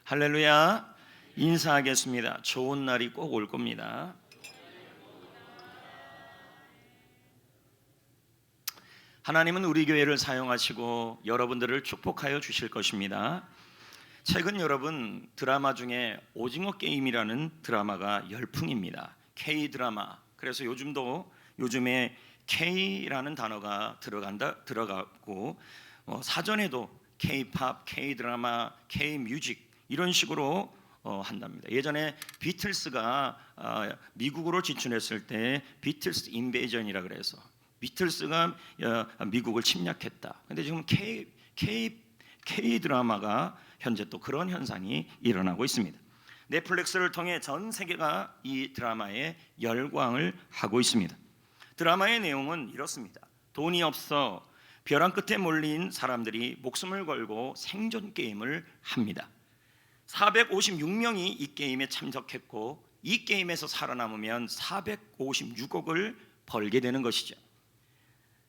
할렐루야. 인사하겠습니다. 좋은 날이 꼭 올 겁니다. 하나님은 우리 교회를 사용하시고 여러분들을 축복하여 주실 것입니다. 최근 여러분 드라마 중에 오징어 게임이라는 드라마가 열풍입니다. K-드라마. 그래서 요즘에 K라는 단어가 들어갔고 사전에도 K-팝, K-드라마, K-뮤직 이런 식으로 한답니다. 예전에 비틀스가 미국으로 진출했을 때 비틀스 인베이전이라 그래서 비틀스가 미국을 침략했다. 근데 지금 K-드라마가 현재 또 그런 현상이 일어나고 있습니다. 넷플릭스를 통해 전 세계가 이 드라마에 열광을 하고 있습니다. 드라마의 내용은 이렇습니다. 돈이 없어 벼랑 끝에 몰린 사람들이 목숨을 걸고 생존 게임을 합니다. 456명이 이 게임에 참석했고 이 게임에서 살아남으면 456억을 벌게 되는 것이죠.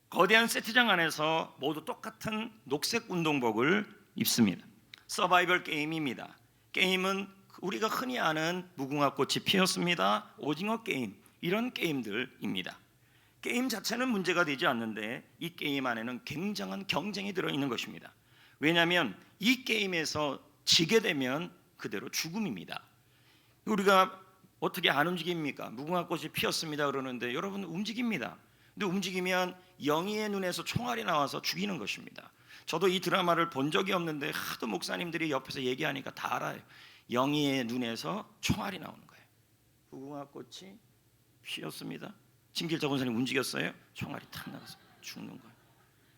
거대한 세트장 안에서 모두 똑같은 녹색 운동복을 입습니다. 서바이벌 게임입니다. 게임은 우리가 흔히 아는 무궁화 꽃이 피었습니다, 오징어 게임 이런 게임들입니다. 게임 자체는 문제가 되지 않는데 이 게임 안에는 굉장한 경쟁이 들어있는 것입니다. 왜냐하면 이 게임에서 지게 되면 그대로 죽음입니다. 우리가 어떻게 안 움직입니까? 무궁화 꽃이 피었습니다 그러는데 여러분 움직입니다. 근데 움직이면 영희의 눈에서 총알이 나와서 죽이는 것입니다. 저도 이 드라마를 본 적이 없는데 하도 목사님들이 옆에서 얘기하니까 다 알아요. 영희의 눈에서 총알이 나오는 거예요. 무궁화 꽃이 피었습니다. 김길자 권사님 움직였어요. 총알이 탁 나가서 죽는 거예요.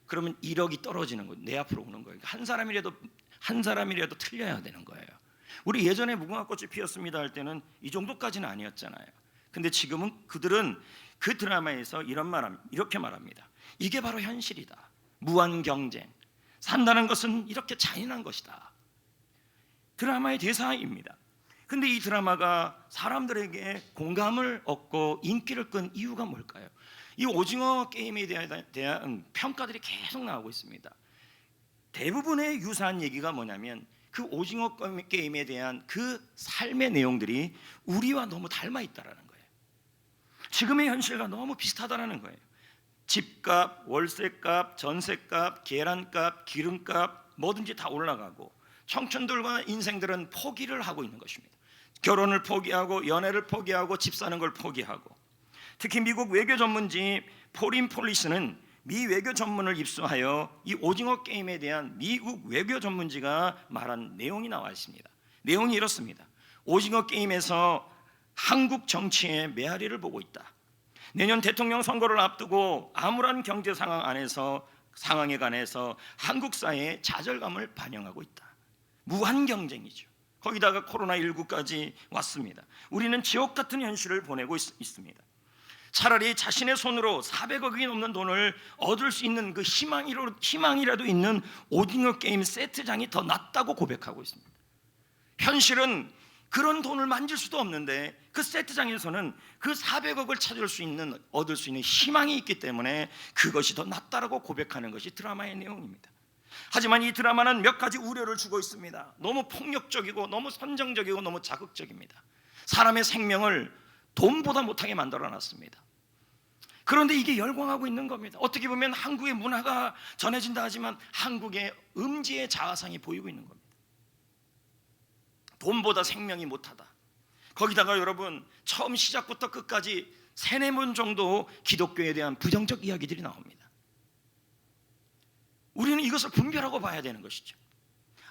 그러면 1억이 떨어지는 거예요. 내 앞으로 오는 거예요. 한 사람이라도 틀려야 되는 거예요. 우리 예전에 무궁화 꽃이 피었습니다 할 때는 이 정도까지는 아니었잖아요. 근데 지금은 그들은 그 드라마에서 이렇게 말합니다. 이게 바로 현실이다. 무한 경쟁. 산다는 것은 이렇게 잔인한 것이다. 드라마의 대사입니다. 근데 이 드라마가 사람들에게 공감을 얻고 인기를 끈 이유가 뭘까요? 이 오징어 게임에 대한 평가들이 계속 나오고 있습니다. 대부분의 유사한 얘기가 뭐냐면 그 오징어 게임에 대한 그 삶의 내용들이 우리와 너무 닮아 있다라는 거예요. 지금의 현실과 너무 비슷하다라는 거예요. 집값, 월세값, 전세값, 계란값, 기름값 뭐든지 다 올라가고 청춘들과 인생들은 포기를 하고 있는 것입니다. 결혼을 포기하고 연애를 포기하고 집 사는 걸 포기하고 특히 미국 외교 전문지 포린 폴리스는 미 외교 전문을 입수하여 이 오징어 게임에 대한 미국 외교 전문지가 말한 내용이 나와 있습니다. 내용이 이렇습니다. 오징어 게임에서 한국 정치의 메아리를 보고 있다. 내년 대통령 선거를 앞두고 암울한 경제 상황에 관해서 한국 사회의 좌절감을 반영하고 있다. 무한 경쟁이죠. 거기다가 코로나19까지 왔습니다. 우리는 지옥 같은 현실을 보내고 있습니다. 차라리 자신의 손으로 400억이 넘는 돈을 얻을 수 있는 그 희망이라도 있는 오징어 게임 세트장이 더 낫다고 고백하고 있습니다. 현실은 그런 돈을 만질 수도 없는데 그 세트장에서는 그 400억을 얻을 수 있는 희망이 있기 때문에 그것이 더 낫다라고 고백하는 것이 드라마의 내용입니다. 하지만 이 드라마는 몇 가지 우려를 주고 있습니다. 너무 폭력적이고 너무 선정적이고 너무 자극적입니다. 사람의 생명을 돈보다 못하게 만들어놨습니다. 그런데 이게 열광하고 있는 겁니다. 어떻게 보면 한국의 문화가 전해진다 하지만 한국의 음지의 자아상이 보이고 있는 겁니다. 돈보다 생명이 못하다. 거기다가 여러분 처음 시작부터 끝까지 3-4번 정도 기독교에 대한 부정적 이야기들이 나옵니다. 우리는 이것을 분별하고 봐야 되는 것이죠.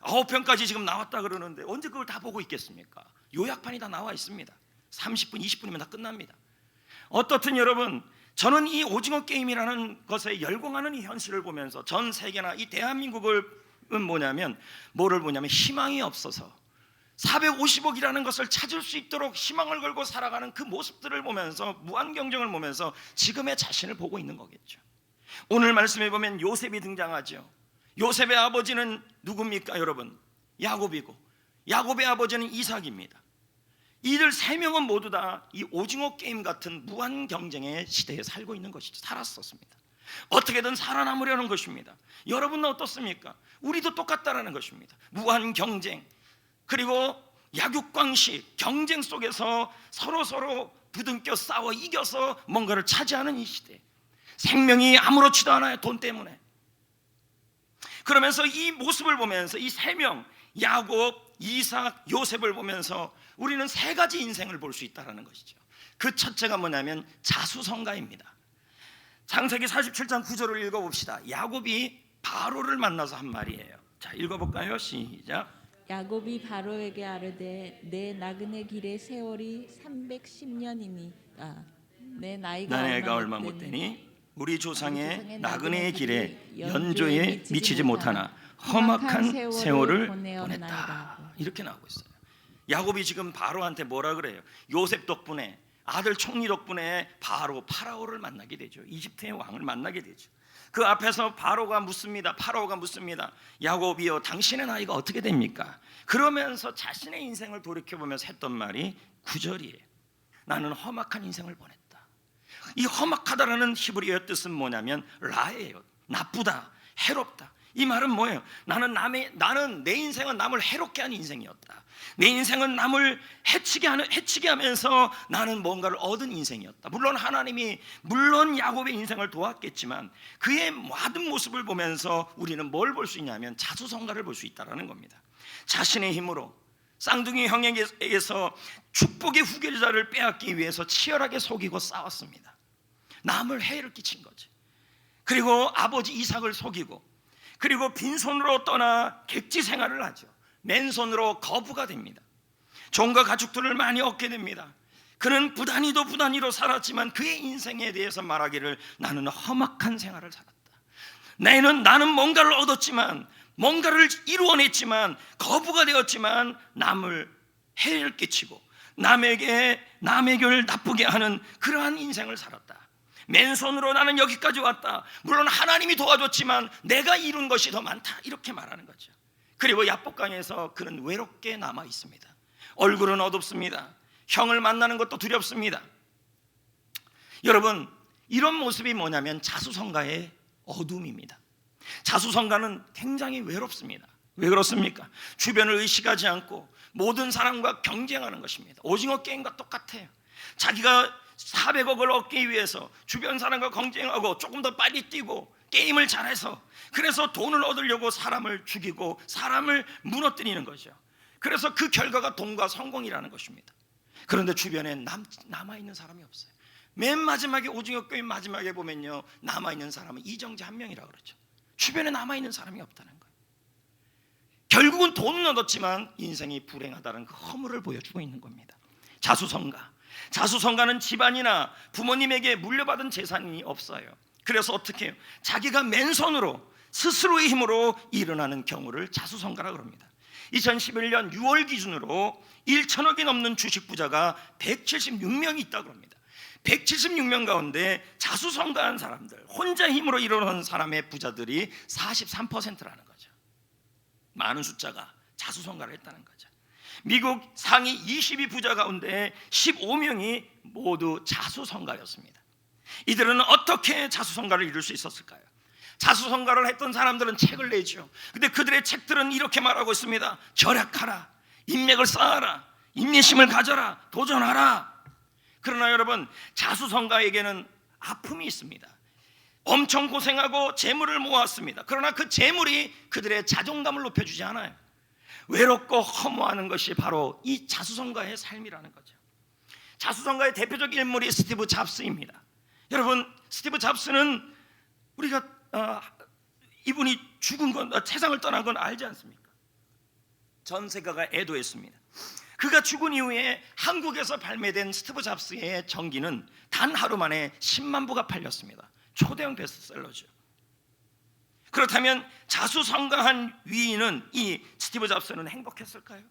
9편까지 지금 나왔다 그러는데 언제 그걸 다 보고 있겠습니까? 요약판이 다 나와 있습니다. 30분, 20분이면 다 끝납니다. 어떻든 여러분 저는 이 오징어 게임이라는 것에 열광하는 이 현실을 보면서 전 세계나 이 대한민국을 뭐를 보냐면 희망이 없어서 450억이라는 것을 찾을 수 있도록 희망을 걸고 살아가는 그 모습들을 보면서 무한 경쟁을 보면서 지금의 자신을 보고 있는 거겠죠. 오늘 말씀해 보면 요셉이 등장하죠. 요셉의 아버지는 누굽니까 여러분? 야곱이고 야곱의 아버지는 이삭입니다. 이들 3명은 모두 다 이 오징어 게임 같은 무한 경쟁의 시대에 살고 있는 것이죠. 살았었습니다. 어떻게든 살아남으려는 것입니다. 여러분은 어떻습니까? 우리도 똑같다라는 것입니다. 무한 경쟁, 그리고 약육강식 경쟁 속에서 서로 부둥켜 싸워 이겨서 뭔가를 차지하는 이 시대, 생명이 아무렇지도 않아요, 돈 때문에. 그러면서 이 모습을 보면서 이 세 명, 야곱, 이삭, 요셉을 보면서 우리는 세 가지 인생을 볼 수 있다는 것이죠. 그 첫째가 뭐냐면 자수성가입니다. 창세기 47장 9절을 읽어봅시다. 야곱이 바로를 만나서 한 말이에요. 자, 읽어볼까요? 시작. 야곱이 바로에게 아뢰되 내 나그네 길의 세월이 310년이니까 내 나이가 얼마 못 되니 우리 조상의 나그네의 길에 연조에 미치지 못하나 험악한 세월을 보냈다. 이렇게 나오고 있어요. 야곱이 지금 바로한테 뭐라 그래요? 요셉 덕분에, 아들 총리 덕분에 바로 파라오를 만나게 되죠. 이집트의 왕을 만나게 되죠. 그 앞에서 파라오가 묻습니다. 야곱이여, 당신의 나이가 어떻게 됩니까? 그러면서 자신의 인생을 돌이켜보면서 했던 말이 9절이에요. 나는 험악한 인생을 보냈다. 이 험악하다라는 히브리어 뜻은 뭐냐면 라예요. 나쁘다, 해롭다. 이 말은 뭐예요? 나는 내 인생은 남을 해롭게 하는 인생이었다. 내 인생은 남을 해치게 하면서 나는 뭔가를 얻은 인생이었다. 물론 야곱의 인생을 도왔겠지만 그의 모든 모습을 보면서 우리는 뭘 볼 수 있냐면 자수성가를 볼 수 있다는 겁니다. 자신의 힘으로 쌍둥이 형에게서 축복의 후계자를 빼앗기 위해서 치열하게 속이고 싸웠습니다. 남을 해를 끼친 거지. 그리고 아버지 이삭을 속이고, 그리고 빈손으로 떠나 객지 생활을 하죠. 맨손으로 거부가 됩니다. 종과 가축들을 많이 얻게 됩니다. 그는 부단히도 살았지만 그의 인생에 대해서 말하기를 나는 험악한 생활을 살았다. 나는 뭔가를 얻었지만, 뭔가를 이루어냈지만, 거부가 되었지만 남을 해를 끼치고 남에게를 나쁘게 하는 그러한 인생을 살았다. 맨손으로 나는 여기까지 왔다. 물론 하나님이 도와줬지만 내가 이룬 것이 더 많다. 이렇게 말하는 거죠. 그리고 야복강에서 그는 외롭게 남아 있습니다. 얼굴은 어둡습니다. 형을 만나는 것도 두렵습니다. 여러분, 이런 모습이 뭐냐면 자수성가의 어둠입니다. 자수성가는 굉장히 외롭습니다. 왜 그렇습니까? 주변을 의식하지 않고 모든 사람과 경쟁하는 것입니다. 오징어 게임과 똑같아요. 자기가 400억을 얻기 위해서 주변 사람과 경쟁하고 조금 더 빨리 뛰고 게임을 잘해서, 그래서 돈을 얻으려고 사람을 죽이고 사람을 무너뜨리는 거죠. 그래서 그 결과가 돈과 성공이라는 것입니다. 그런데 주변에 남아있는 사람이 없어요. 맨 마지막에 오징어 게임 마지막에 보면요, 남아있는 사람은 이정재 한 명이라고 그러죠. 주변에 남아있는 사람이 없다는 거예요. 결국은 돈은 얻었지만 인생이 불행하다는 그 허물을 보여주고 있는 겁니다. 자수성가는 집안이나 부모님에게 물려받은 재산이 없어요. 그래서 어떻게 해요? 자기가 맨손으로 스스로의 힘으로 일어나는 경우를 자수성가라고 합니다. 2011년 6월 기준으로 1천억이 넘는 주식 부자가 176명이 있다고 합니다. 176명 가운데 자수성가한 사람들, 혼자 힘으로 일어나는 사람의 부자들이 43%라는 거죠. 많은 숫자가 자수성가를 했다는 거죠. 미국 상위 22 부자 가운데 15명이 모두 자수성가였습니다. 이들은 어떻게 자수성가를 이룰 수 있었을까요? 자수성가를 했던 사람들은 책을 내죠. 근데 그들의 책들은 이렇게 말하고 있습니다. 절약하라, 인맥을 쌓아라, 인내심을 가져라, 도전하라. 그러나 여러분, 자수성가에게는 아픔이 있습니다. 엄청 고생하고 재물을 모았습니다. 그러나 그 재물이 그들의 자존감을 높여주지 않아요. 외롭고 허무하는 것이 바로 이 자수성가의 삶이라는 거죠. 자수성가의 대표적 인물이 스티브 잡스입니다. 여러분, 스티브 잡스는 우리가 이분이 죽은 건, 세상을 떠난 건 알지 않습니까? 전 세계가 애도했습니다. 그가 죽은 이후에 한국에서 발매된 스티브 잡스의 전기는 단 하루 만에 10만 부가 팔렸습니다. 초대형 베스트셀러죠. 그렇다면 자수성가한 위인은 이 스티브 잡스는 행복했을까요?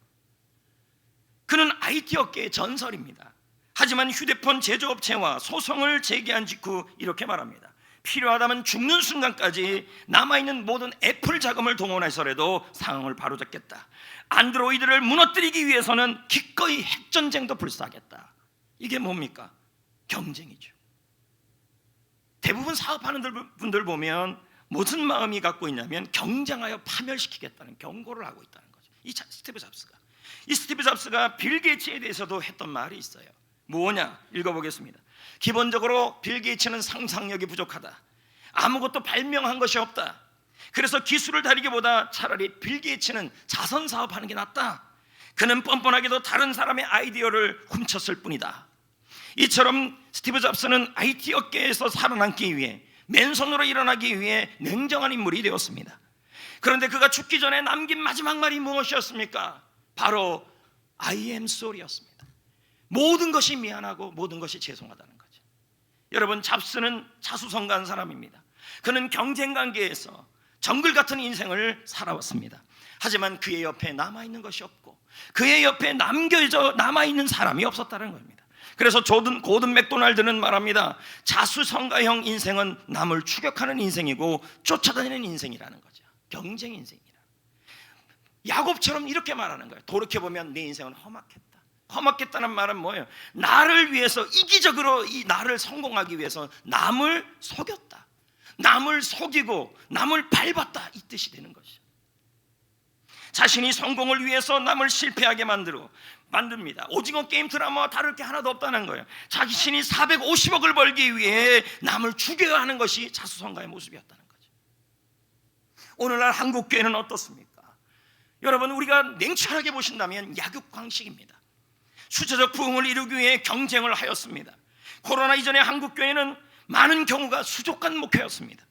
그는 IT 업계의 전설입니다. 하지만 휴대폰 제조업체와 소송을 제기한 직후 이렇게 말합니다. 필요하다면 죽는 순간까지 남아있는 모든 애플 자금을 동원해서라도 상황을 바로잡겠다. 안드로이드를 무너뜨리기 위해서는 기꺼이 핵전쟁도 불사하겠다. 이게 뭡니까? 경쟁이죠. 대부분 사업하는 분들 보면 무슨 마음이 갖고 있냐면 경쟁하여 파멸시키겠다는 경고를 하고 있다는 거죠. 이 스티브 잡스가. 이 스티브 잡스가 빌 게이츠에 대해서도 했던 말이 있어요. 뭐냐? 읽어보겠습니다. 기본적으로 빌 게이츠는 상상력이 부족하다. 아무것도 발명한 것이 없다. 그래서 기술을 다리기보다 차라리 빌 게이츠는 자선 사업하는 게 낫다. 그는 뻔뻔하게도 다른 사람의 아이디어를 훔쳤을 뿐이다. 이처럼 스티브 잡스는 IT 업계에서 살아남기 위해 맨손으로 일어나기 위해 냉정한 인물이 되었습니다. 그런데 그가 죽기 전에 남긴 마지막 말이 무엇이었습니까? 바로 I am sorry였습니다. 모든 것이 미안하고 모든 것이 죄송하다는 거죠. 여러분, 잡스는 자수성가한 사람입니다. 그는 경쟁관계에서 정글 같은 인생을 살아왔습니다. 하지만 그의 옆에 남아있는 것이 없고 그의 옆에 남겨져 남아있는 사람이 없었다는 겁니다. 그래서 고든 맥도날드는 말합니다. 자수성가형 인생은 남을 추격하는 인생이고 쫓아다니는 인생이라는 거죠. 경쟁 인생이라. 야곱처럼 이렇게 말하는 거예요. 돌이켜보면 내 인생은 험악했다. 험악했다는 말은 뭐예요? 나를 위해서 이기적으로 이 나를 성공하기 위해서 남을 속였다. 남을 속이고 남을 밟았다, 이 뜻이 되는 것이죠. 자신이 성공을 위해서 남을 실패하게 만듭니다. 오징어 게임 드라마와 다를 게 하나도 없다는 거예요. 자신이 450억을 벌기 위해 남을 죽여야 하는 것이 자수성가의 모습이었다는 거죠. 오늘날 한국교회는 어떻습니까? 여러분, 우리가 냉철하게 보신다면 약육강식입니다. 수체적 부흥을 이루기 위해 경쟁을 하였습니다. 코로나 이전에 한국교회는 많은 경우가 수족관 목회였습니다.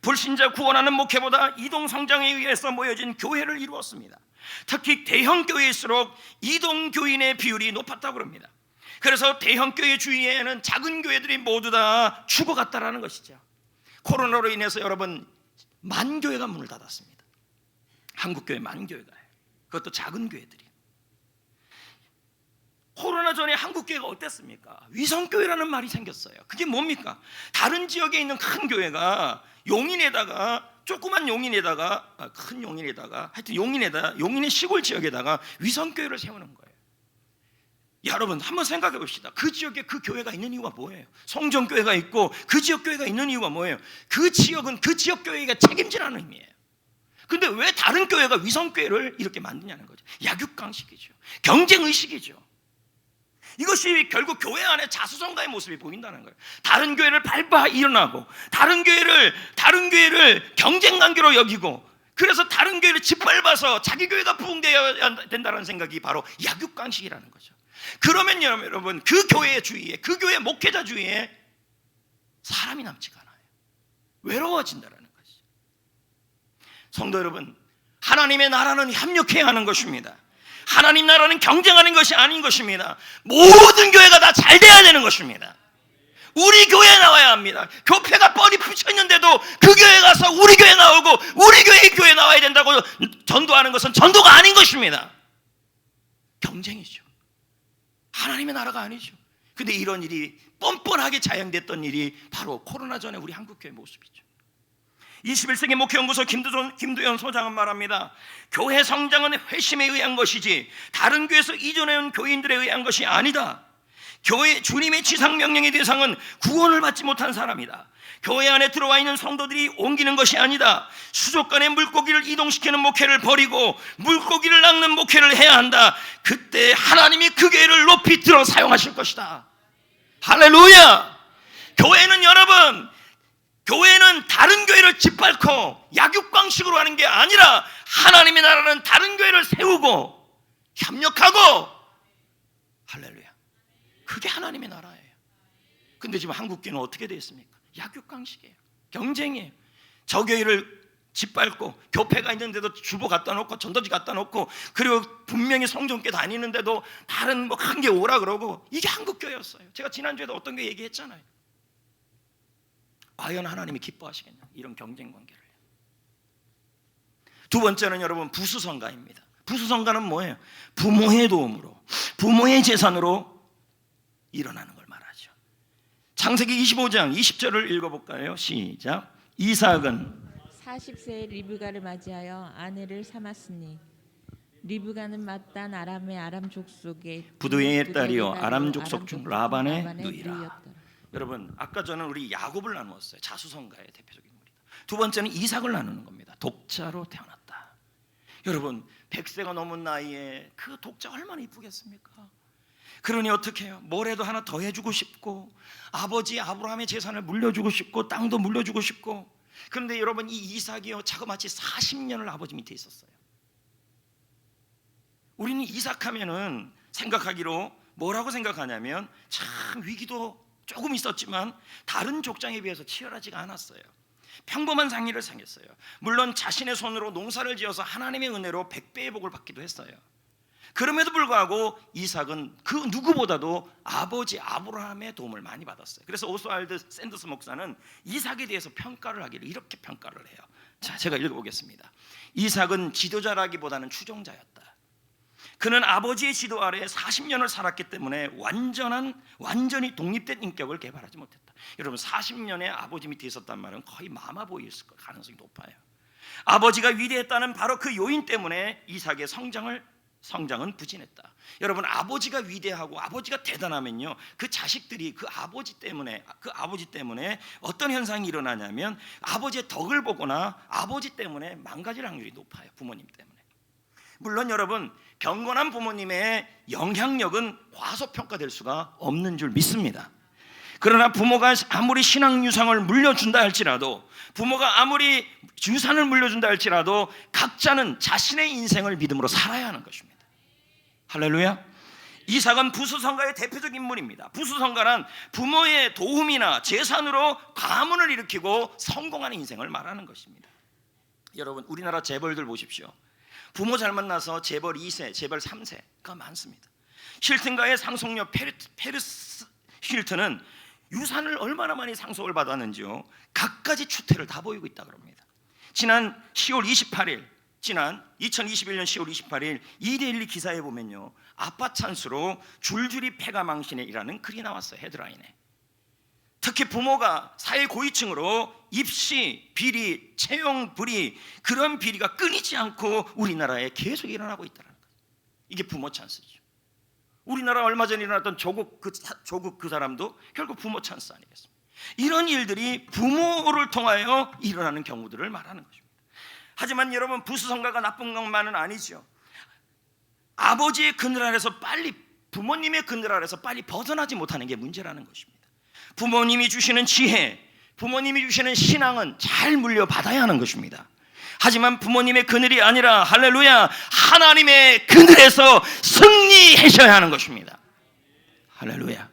불신자 구원하는 목회보다 이동성장에 의해서 모여진 교회를 이루었습니다. 특히 대형교회일수록 이동교인의 비율이 높았다고 합니다. 그래서 대형교회 주위에는 작은 교회들이 모두 다 죽어갔다라는 것이죠. 코로나로 인해서 여러분, 만 교회가 문을 닫았습니다. 한국교회 만 교회가, 그것도 작은 교회들이. 코로나 전에 한국교회가 어땠습니까? 위성교회라는 말이 생겼어요. 그게 뭡니까? 다른 지역에 있는 큰 교회가 용인에다가, 조그만 용인에다가, 큰 용인에다가, 하여튼 용인의 시골 지역에다가 위성교회를 세우는 거예요. 여러분, 한번 생각해 봅시다. 그 지역에 그 교회가 있는 이유가 뭐예요? 성전교회가 있고 그 지역 교회가 있는 이유가 뭐예요? 그 지역은 그 지역 교회가 책임지라는 의미예요. 근데 왜 다른 교회가 위성교회를 이렇게 만드냐는 거죠. 약육강식이죠. 경쟁의식이죠. 이것이 결국 교회 안에 자수성가의 모습이 보인다는 거예요. 다른 교회를 밟아 일어나고 다른 교회를 경쟁관계로 여기고, 그래서 다른 교회를 짓밟아서 자기 교회가 부흥되어야 된다는 생각이 바로 약육강식이라는 거죠. 그러면 여러분, 그 교회 주위에, 그 교회 목회자 주위에 사람이 남지가 않아요. 외로워진다는 것이죠. 성도 여러분, 하나님의 나라는 협력해야 하는 것입니다. 하나님 나라는 경쟁하는 것이 아닌 것입니다. 모든 교회가 다 잘 돼야 되는 것입니다. 우리 교회에 나와야 합니다. 교회가 뻔히 붙여있는데도 그 교회 가서 우리 교회 나오고 우리 교회 나와야 된다고 전도하는 것은 전도가 아닌 것입니다. 경쟁이죠. 하나님의 나라가 아니죠. 근데 이런 일이 뻔뻔하게 자행됐던 일이 바로 코로나 전에 우리 한국교회 모습이죠. 21세기 목회연구소 김두현 소장은 말합니다. 교회 성장은 회심에 의한 것이지 다른 교회에서 이전해온 교인들에 의한 것이 아니다. 교회 주님의 지상명령의 대상은 구원을 받지 못한 사람이다. 교회 안에 들어와 있는 성도들이 옮기는 것이 아니다. 수족관에 물고기를 이동시키는 목회를 버리고 물고기를 낚는 목회를 해야 한다. 그때 하나님이 그 교회를 높이 들어 사용하실 것이다. 할렐루야. 교회는 다른 교회를 짓밟고 약육강식으로 하는 게 아니라 하나님의 나라는 다른 교회를 세우고 협력하고, 할렐루야, 그게 하나님의 나라예요. 근데 지금 한국교회는 어떻게 되어 있습니까? 약육강식이에요. 경쟁이에요. 저 교회를 짓밟고 교회가 있는데도 주보 갖다 놓고 전도지 갖다 놓고, 그리고 분명히 성전교회 다니는데도 다른 뭐 큰 게 오라 그러고, 이게 한국교회였어요. 제가 지난주에도 어떤 게 얘기했잖아요. 과연 하나님이 기뻐하시겠냐, 이런 경쟁 관계를. 두 번째는 여러분, 부수성가입니다. 부수성가는 뭐예요? 부모의 도움으로, 부모의 재산으로 일어나는 걸 말하죠. 창세기 25장 20절을 읽어볼까요? 시작. 이삭은 40세에 리브가를 맞이하여 아내를 삼았으니 리브가는 마딴 아람의 아람 족속의 부두의 딸이요 아람 족속 중 라반의 누이라. 누이였더라. 여러분, 아까 저는 우리 야곱을 나누었어요. 자수성가의 대표적인 인물이다. 두 번째는 이삭을 나누는 겁니다. 독자로 태어났다. 여러분 100세가 넘은 나이에 그 독자 얼마나 이쁘겠습니까? 그러니 어떻게 해요? 뭐라도 하나 더 해주고 싶고, 아버지 아브라함의 재산을 물려주고 싶고, 땅도 물려주고 싶고. 그런데 여러분 이 이삭이요 자그마치 40년을 아버지 밑에 있었어요. 우리는 이삭하면은 생각하기로 뭐라고 생각하냐면, 참 위기도 조금 있었지만 다른 족장에 비해서 치열하지가 않았어요. 평범한 생일을 생겼어요. 물론 자신의 손으로 농사를 지어서 하나님의 은혜로 100배의 복을 받기도 했어요. 그럼에도 불구하고 이삭은 그 누구보다도 아버지 아브라함의 도움을 많이 받았어요. 그래서 오스왈드 샌더스 목사는 이삭에 대해서 평가를 하기를 이렇게 평가를 해요. 자, 제가 읽어보겠습니다. 이삭은 지도자라기보다는 추종자였다. 그는 아버지의 지도 아래 40년을 살았기 때문에 완전히 독립된 인격을 개발하지 못했다. 여러분 40년의 아버지 밑에 있었단 말은 거의 마마보이일 가능성이 높아요. 아버지가 위대했다는 바로 그 요인 때문에 이삭의 성장은 부진했다. 여러분 아버지가 위대하고 아버지가 대단하면요, 그 자식들이 그 아버지 때문에 어떤 현상이 일어나냐면 아버지의 덕을 보거나 아버지 때문에 망가질 확률이 높아요. 부모님 때문에. 물론 여러분 경건한 부모님의 영향력은 과소평가될 수가 없는 줄 믿습니다. 그러나 부모가 아무리 신앙 유산을 물려준다 할지라도, 부모가 아무리 유산을 물려준다 할지라도 각자는 자신의 인생을 믿음으로 살아야 하는 것입니다. 할렐루야. 이삭은 부수성가의 대표적 인물입니다. 부수성가란 부모의 도움이나 재산으로 가문을 일으키고 성공하는 인생을 말하는 것입니다. 여러분 우리나라 재벌들 보십시오. 부모 잘 만나서 재벌 2세, 재벌 3세가 많습니다. 힐튼가의 상속녀 페리스 힐튼은 유산을 얼마나 많이 상속을 받았는지요, 갖가지 추태를 다 보이고 있다고 합니다. 지난 2021년 10월 28일 이데일리 기사에 보면요, 아빠 찬스로 줄줄이 폐가 망신해이라는 글이 나왔어요. 헤드라인에. 특히 부모가 사회 고위층으로 입시, 비리, 채용 불이, 그런 비리가 끊이지 않고 우리나라에 계속 일어나고 있다는 거예요. 이게 부모 찬스죠. 우리나라 얼마 전에 일어났던 조국 그 사람도 결국 부모 찬스 아니겠습니까? 이런 일들이 부모를 통하여 일어나는 경우들을 말하는 것입니다. 하지만 여러분 부수성가가 나쁜 것만은 아니죠. 아버지의 그늘 아래서 부모님의 그늘 아래서 빨리 벗어나지 못하는 게 문제라는 것입니다. 부모님이 주시는 지혜, 부모님이 주시는 신앙은 잘 물려받아야 하는 것입니다. 하지만 부모님의 그늘이 아니라, 할렐루야, 하나님의 그늘에서 승리하셔야 하는 것입니다. 할렐루야.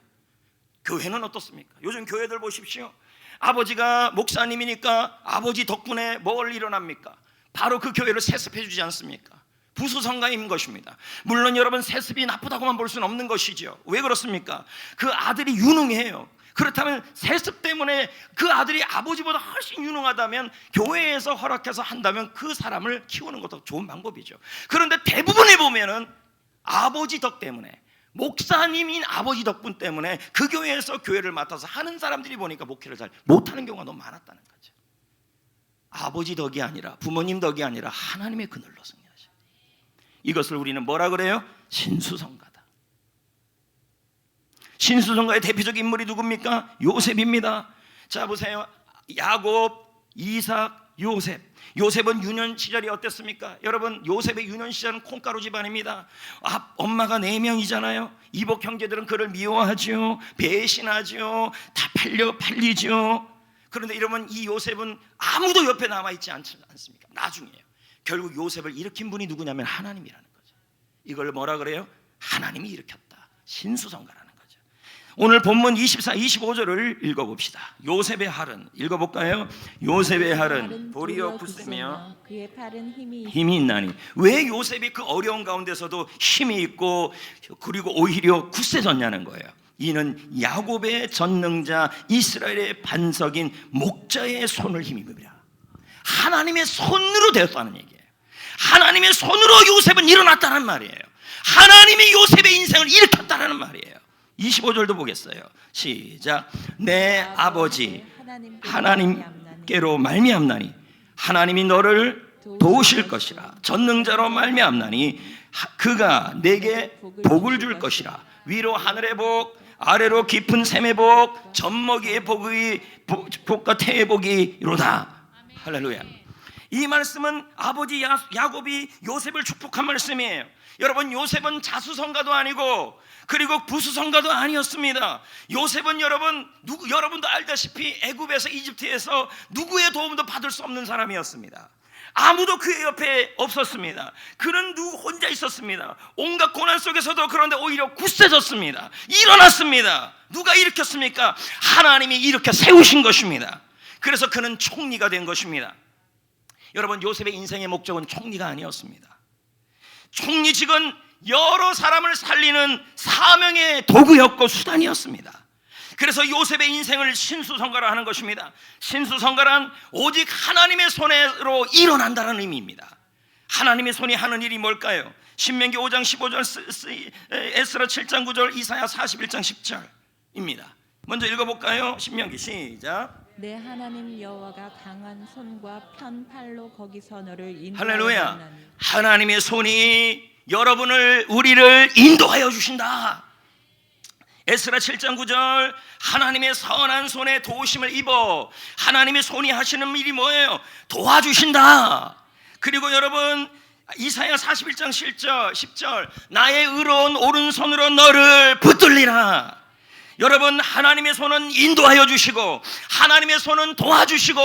교회는 어떻습니까? 요즘 교회들 보십시오. 아버지가 목사님이니까 아버지 덕분에 뭘 일어납니까? 바로 그 교회를 세습해 주지 않습니까? 부수성가인 것입니다. 물론 여러분 세습이 나쁘다고만 볼 수는 없는 것이죠. 왜 그렇습니까? 그 아들이 유능해요. 그렇다면 세습 때문에 그 아들이 아버지보다 훨씬 유능하다면 교회에서 허락해서 한다면 그 사람을 키우는 것도 좋은 방법이죠. 그런데 대부분에 보면은 아버지 덕 때문에, 목사님인 아버지 덕분 때문에 그 교회에서 교회를 맡아서 하는 사람들이 보니까 목회를 잘 못하는 경우가 너무 많았다는 거죠. 아버지 덕이 아니라, 부모님 덕이 아니라 하나님의 그늘로 승리하죠. 이것을 우리는 뭐라 그래요? 신수성가다. 신수성가의 대표적 인물이 누굽니까? 요셉입니다. 자 보세요. 야곱, 이삭, 요셉. 요셉은 유년 시절이 어땠습니까? 여러분 요셉의 유년 시절은 콩가루 집안입니다. 엄마가 4명이잖아요. 이복 형제들은 그를 미워하죠. 배신하죠. 다 팔리죠. 그런데 여러분 이 요셉은 아무도 옆에 남아있지 않습니까? 나중에요. 결국 요셉을 일으킨 분이 누구냐면 하나님이라는 거죠. 이걸 뭐라 그래요? 하나님이 일으켰다. 신수성가라는 거죠. 오늘 본문 24, 25절을 읽어봅시다. 요셉의 할은 읽어볼까요? 요셉의 할은 도리어 굳으며 그의 팔은 힘이 있나니. 왜 요셉이 그 어려운 가운데서도 힘이 있고 그리고 오히려 굳세졌냐는 거예요. 이는 야곱의 전능자 이스라엘의 반석인 목자의 손을 힘입니다. 하나님의 손으로 되었다는 얘기예요. 하나님의 손으로 요셉은 일어났다는 말이에요. 하나님이 요셉의 인생을 일으켰다는 말이에요. 25절도 보겠어요. 시작. 내 아버지 하나님께로 말미암나니 하나님이 너를 도우실 것이라. 전능자로 말미암나니 그가 내게 복을 줄 것이라. 위로 하늘의 복, 아래로 깊은 샘의 복, 젖먹이의 복과 태의 복이로다. 할렐루야. 이 말씀은 아버지 야곱이 요셉을 축복한 말씀이에요. 여러분, 요셉은 자수성가도 아니고 그리고 부수성가도 아니었습니다. 요셉은 여러분도 알다시피 애굽에서 이집트에서 누구의 도움도 받을 수 없는 사람이었습니다. 아무도 그의 옆에 없었습니다. 그는 혼자 있었습니다. 온갖 고난 속에서도 그런데 오히려 굳세졌습니다. 일어났습니다. 누가 일으켰습니까? 하나님이 일으켜 세우신 것입니다. 그래서 그는 총리가 된 것입니다. 여러분, 요셉의 인생의 목적은 총리가 아니었습니다. 총리직은 여러 사람을 살리는 사명의 도구였고 수단이었습니다. 그래서 요셉의 인생을 신수성가라 하는 것입니다. 신수성가란 오직 하나님의 손으로 일어난다는 의미입니다. 하나님의 손이 하는 일이 뭘까요? 신명기 5장 15절, 에스라 7장 9절, 이사야 41장 10절입니다. 먼저 읽어볼까요? 신명기 시작. 내 하나님 여호와가 강한 손과 편팔로 거기서 너를 인도하였나니. 할렐루야. 하나님의 손이 우리를 인도하여 주신다. 에스라 7장 9절, 하나님의 선한 손에 도우심을 입어 하나님의 손이 하시는 일이 뭐예요? 도와주신다. 그리고 여러분, 이사야 41장 10절, 나의 의로운 오른손으로 너를 붙들리라. 여러분, 하나님의 손은 인도하여 주시고 하나님의 손은 도와주시고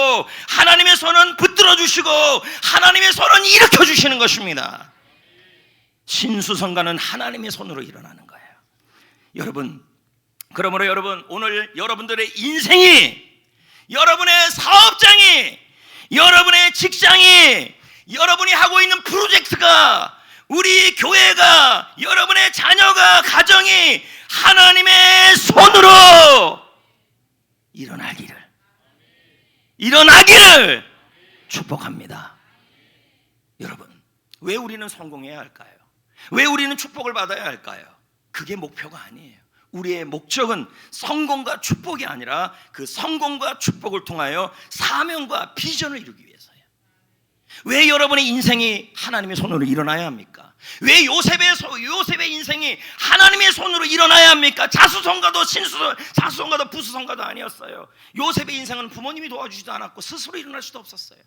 하나님의 손은 붙들어 주시고 하나님의 손은 일으켜 주시는 것입니다. 신수성가는 하나님의 손으로 일어나는 거예요. 여러분, 그러므로 여러분, 오늘 여러분들의 인생이, 여러분의 사업장이, 여러분의 직장이, 여러분이 하고 있는 프로젝트가, 우리 교회가, 여러분의 자녀가, 가정이 하나님의 손으로 일어나기를 축복합니다. 여러분, 왜 우리는 성공해야 할까요? 왜 우리는 축복을 받아야 할까요? 그게 목표가 아니에요. 우리의 목적은 성공과 축복이 아니라 그 성공과 축복을 통하여 사명과 비전을 이루기 위해서예요. 왜 여러분의 인생이 하나님의 손으로 일어나야 합니까? 왜 요셉의 인생이 하나님의 손으로 일어나야 합니까? 자수성가도 부수성가도 아니었어요. 요셉의 인생은 부모님이 도와주지도 않았고 스스로 일어날 수도 없었어요.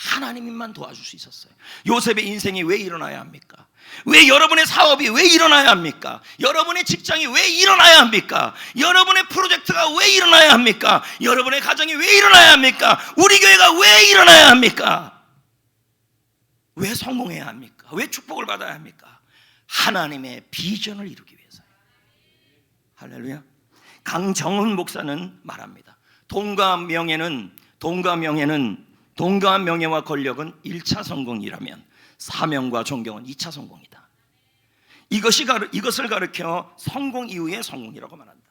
하나님만 도와줄 수 있었어요. 요셉의 인생이 왜 일어나야 합니까? 왜 여러분의 사업이 왜 일어나야 합니까? 여러분의 직장이 왜 일어나야 합니까? 여러분의 프로젝트가 왜 일어나야 합니까? 여러분의 가정이 왜 일어나야 합니까? 우리 교회가 왜 일어나야 합니까? 왜 성공해야 합니까? 왜 축복을 받아야 합니까? 하나님의 비전을 이루기 위해서요. 할렐루야. 강정훈 목사는 말합니다. 돈과 명예와 권력은 1차 성공이라면 사명과 존경은 2차 성공이다. 이것을 가르쳐 성공 이후의 성공이라고 말한다.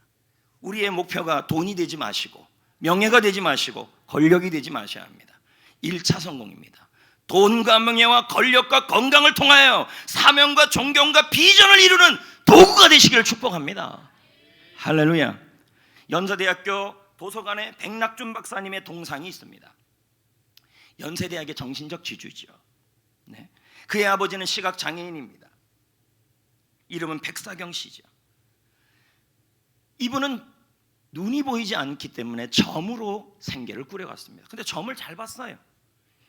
우리의 목표가 돈이 되지 마시고 명예가 되지 마시고 권력이 되지 마셔야 합니다. 1차 성공입니다. 돈과 명예와 권력과 건강을 통하여 사명과 존경과 비전을 이루는 도구가 되시기를 축복합니다. 할렐루야. 연세대학교 도서관에 백낙준 박사님의 동상이 있습니다. 연세대학의 정신적 지주죠. 네. 그의 아버지는 시각장애인입니다. 이름은 백사경 씨죠. 이분은 눈이 보이지 않기 때문에 점으로 생계를 꾸려갔습니다. 근데 점을 잘 봤어요.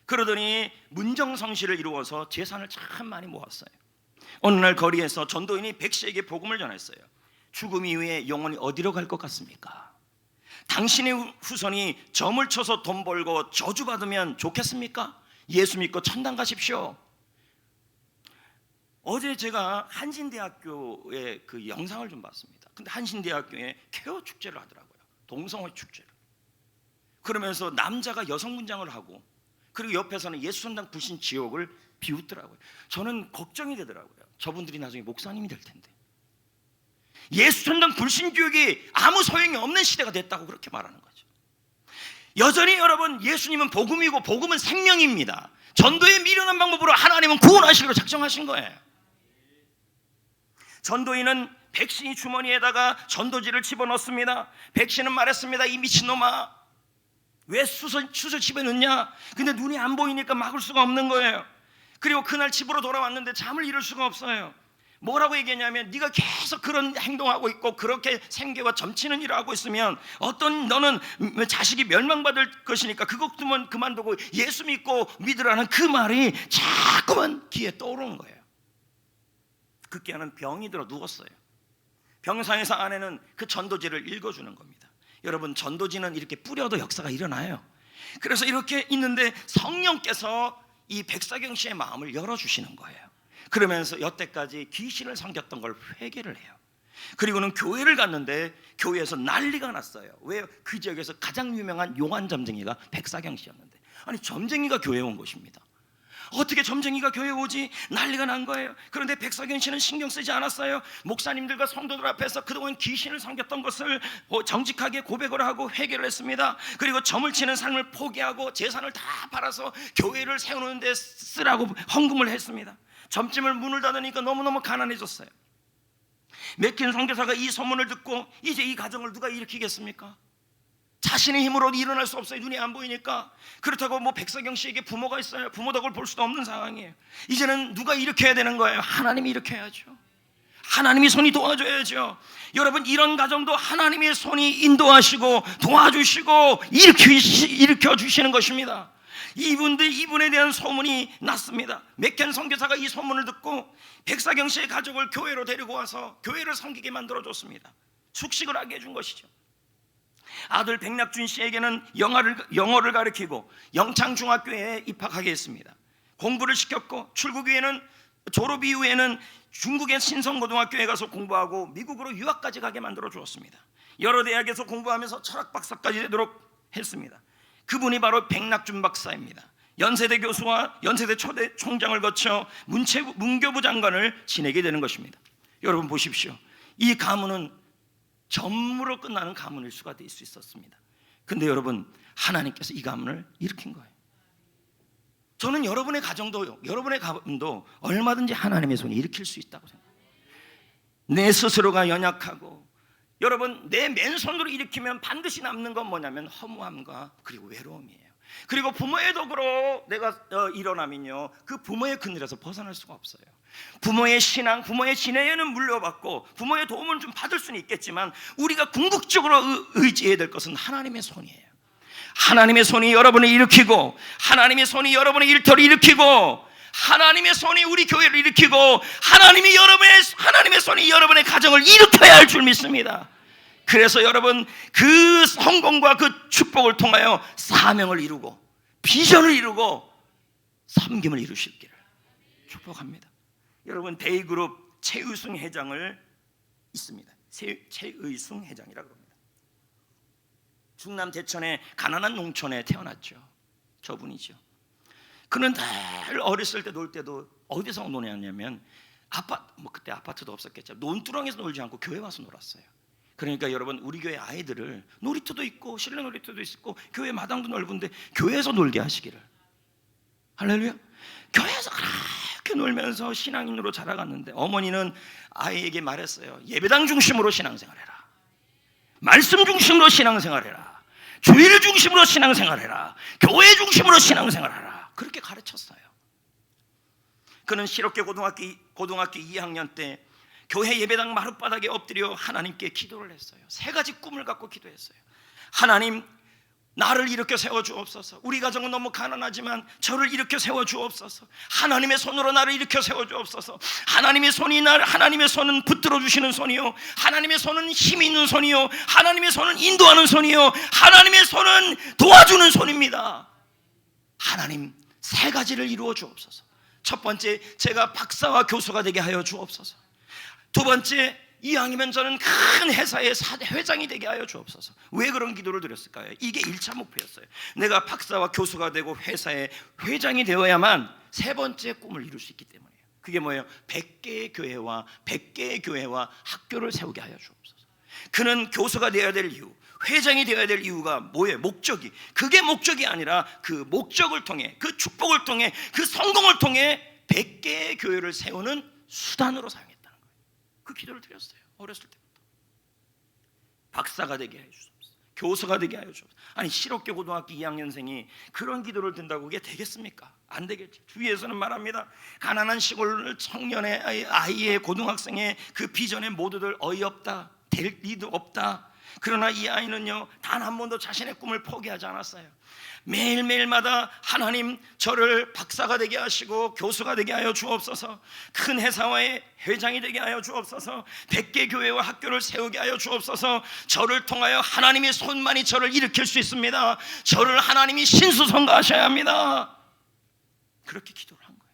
그러더니 문정성시를 이루어서 재산을 참 많이 모았어요. 어느 날 거리에서 전도인이 백 씨에게 복음을 전했어요. 죽음 이후에 영혼이 어디로 갈 것 같습니까? 당신의 후손이 점을 쳐서 돈 벌고 저주받으면 좋겠습니까? 예수 믿고 천당 가십시오. 어제 제가 한신대학교의 그 영상을 좀 봤습니다. 근데 한신대학교에 케어 축제를 하더라고요. 동성애 축제를. 그러면서 남자가 여성 문장을 하고 그리고 옆에서는 예수천당 불신 지옥을 비웃더라고요. 저는 걱정이 되더라고요. 저분들이 나중에 목사님이 될 텐데 예수천당 불신 교육이 아무 소용이 없는 시대가 됐다고 그렇게 말하는 거죠. 여전히 여러분, 예수님은 복음이고 복음은 생명입니다. 전도의 미련한 방법으로 하나님은 구원하시기로 작정하신 거예요. 전도인은 백신이 주머니에다가 전도지를 집어넣습니다. 백신은 말했습니다. 이 미친놈아, 왜 수저 집에 넣냐? 근데 눈이 안 보이니까 막을 수가 없는 거예요. 그리고 그날 집으로 돌아왔는데 잠을 이룰 수가 없어요. 뭐라고 얘기했냐면 네가 계속 그런 행동하고 있고 그렇게 생계와 점치는 일을 하고 있으면 너는 자식이 멸망받을 것이니까 그것도 그만두고 예수 믿고 믿으라는 그 말이 자꾸만 귀에 떠오르는 거예요. 급기야는 병이 들어 누웠어요. 병상에서 아내는 그 전도지를 읽어주는 겁니다. 여러분, 전도지는 이렇게 뿌려도 역사가 일어나요. 그래서 이렇게 있는데 성령께서 이 백사경 씨의 마음을 열어주시는 거예요. 그러면서 여태까지 귀신을 섬겼던 걸 회개를 해요. 그리고는 교회를 갔는데 교회에서 난리가 났어요. 왜요? 그 지역에서 가장 유명한 용한 점쟁이가 백사경 씨였는데, 아니 점쟁이가 교회에 온 것입니다. 어떻게 점쟁이가 교회에 오지? 난리가 난 거예요. 그런데 백사경 씨는 신경 쓰지 않았어요. 목사님들과 성도들 앞에서 그동안 귀신을 섬겼던 것을 정직하게 고백을 하고 회개를 했습니다. 그리고 점을 치는 삶을 포기하고 재산을 다 팔아서 교회를 세우는 데 쓰라고 헌금을 했습니다. 점집을 문을 닫으니까 너무너무 가난해졌어요. 맥킨 선교사가 이 소문을 듣고 이제 이 가정을 누가 일으키겠습니까? 자신의 힘으로 일어날 수 없어요. 눈이 안 보이니까. 그렇다고 백사경 씨에게 부모가 있어요. 부모 덕을 볼 수도 없는 상황이에요. 이제는 누가 일으켜야 되는 거예요? 하나님이 일으켜야죠. 하나님이 손이 도와줘야죠. 여러분, 이런 가정도 하나님의 손이 인도하시고 도와주시고 일으켜 주시는 것입니다. 이분에 대한 소문이 났습니다. 맥켄 선교사가 이 소문을 듣고 백사경 씨의 가족을 교회로 데리고 와서 교회를 섬기게 만들어줬습니다. 숙식을 하게 해준 것이죠. 아들 백낙준 씨에게는 영어를 가르치고 영창중학교에 입학하게 했습니다. 공부를 시켰고 출국 후에는, 졸업 이후에는 중국의 신성고등학교에 가서 공부하고 미국으로 유학까지 가게 만들어 주었습니다. 여러 대학에서 공부하면서 철학 박사까지 되도록 했습니다. 그분이 바로 백낙준 박사입니다. 연세대 교수와 연세대 초대 총장을 거쳐 문교부 장관을 지내게 되는 것입니다. 여러분 보십시오. 이 가문은 전무로 끝나는 가문일 수가 될 수 있었습니다. 근데 여러분, 하나님께서 이 가문을 일으킨 거예요. 저는 여러분의 가정도, 여러분의 가문도 얼마든지 하나님의 손이 일으킬 수 있다고 생각해요. 내 스스로가 연약하고, 여러분 내 맨손으로 일으키면 반드시 남는 건 뭐냐면 허무함과 그리고 외로움이에요. 그리고 부모의 덕으로 내가 일어나면요, 그 부모의 그늘에서 벗어날 수가 없어요. 부모의 신앙, 부모의 지혜는 물려받고 부모의 도움을 좀 받을 수는 있겠지만 우리가 궁극적으로 의지해야 될 것은 하나님의 손이에요. 하나님의 손이 여러분을 일으키고, 하나님의 손이 여러분의 일터를 일으키고, 하나님의 손이 우리 교회를 일으키고, 하나님의 손이 여러분의 가정을 일으켜야 할 줄 믿습니다. 그래서 여러분, 그 성공과 그 축복을 통하여 사명을 이루고 비전을 이루고 섬김을 이루실 길을 축복합니다. 여러분, 대의그룹 최의순 회장을 있습니다. 최의순 회장이라고 합니다. 충남 대천의 가난한 농촌에 태어났죠. 저분이죠. 그는 늘 어렸을 때 놀 때도 어디서 노냐면 그때 아파트도 없었겠죠. 논두렁에서 놀지 않고 교회 와서 놀았어요. 그러니까 여러분, 우리 교회 아이들을 놀이터도 있고 실내 놀이터도 있고 교회 마당도 넓은데 교회에서 놀게 하시기를. 할렐루야. 교회에서 그렇게 놀면서 신앙인으로 자라갔는데 어머니는 아이에게 말했어요. 예배당 중심으로 신앙생활해라. 말씀 중심으로 신앙생활해라. 주일 중심으로 신앙생활해라. 교회 중심으로 신앙생활하라. 그렇게 가르쳤어요. 그는 실업계 고등학교 2학년 때 교회 예배당 마룻바닥에 엎드려 하나님께 기도를 했어요. 3가지 꿈을 갖고 기도했어요. 하나님, 나를 일으켜 세워주옵소서. 우리 가정은 너무 가난하지만 저를 일으켜 세워주옵소서. 하나님의 손으로 나를 일으켜 세워주옵소서. 하나님의 손은 붙들어 주시는 손이요, 하나님의 손은 힘이 있는 손이요, 하나님의 손은 인도하는 손이요, 하나님의 손은 도와주는 손입니다. 하나님, 3가지를 이루어 주옵소서. 첫 번째, 제가 박사와 교수가 되게 하여 주옵소서. 두 번째, 이왕이면 저는 큰 회사의 회장이 되게 하여 주옵소서. 왜 그런 기도를 드렸을까요? 이게 1차 목표였어요. 내가 박사와 교수가 되고 회사의 회장이 되어야만 3번째 꿈을 이룰 수 있기 때문이에요. 그게 뭐예요? 100개의 교회와 학교를 세우게 하여 주옵소서. 그는 교수가 되어야 될 이유, 회장이 되어야 될 이유가 뭐예요? 그게 목적이 아니라 그 목적을 통해, 그 축복을 통해, 그 성공을 통해 100개의 교회를 세우는 수단으로 사용했다는 거예요. 그 기도를 드렸어요. 어렸을 때부터. 박사가 되게 해 주옵소서. 교수가 되게 하여 주옵소서. 아니 실업계 고등학교 2학년생이 그런 기도를 든다고 그게 되겠습니까? 안 되겠죠. 주위에서는 말합니다. 가난한 시골 청년의 아이의 고등학생의 그 비전에 모두들 어이없다, 될 리도 없다. 그러나 이 아이는요, 단 한 번도 자신의 꿈을 포기하지 않았어요. 매일매일마다 하나님 저를 박사가 되게 하시고 교수가 되게 하여 주옵소서, 큰 회사와의 회장이 되게 하여 주옵소서, 100개 교회와 학교를 세우게 하여 주옵소서, 저를 통하여 하나님의 손만이 저를 일으킬 수 있습니다. 저를 하나님이 신수성가하셔야 합니다. 그렇게 기도를 한 거예요.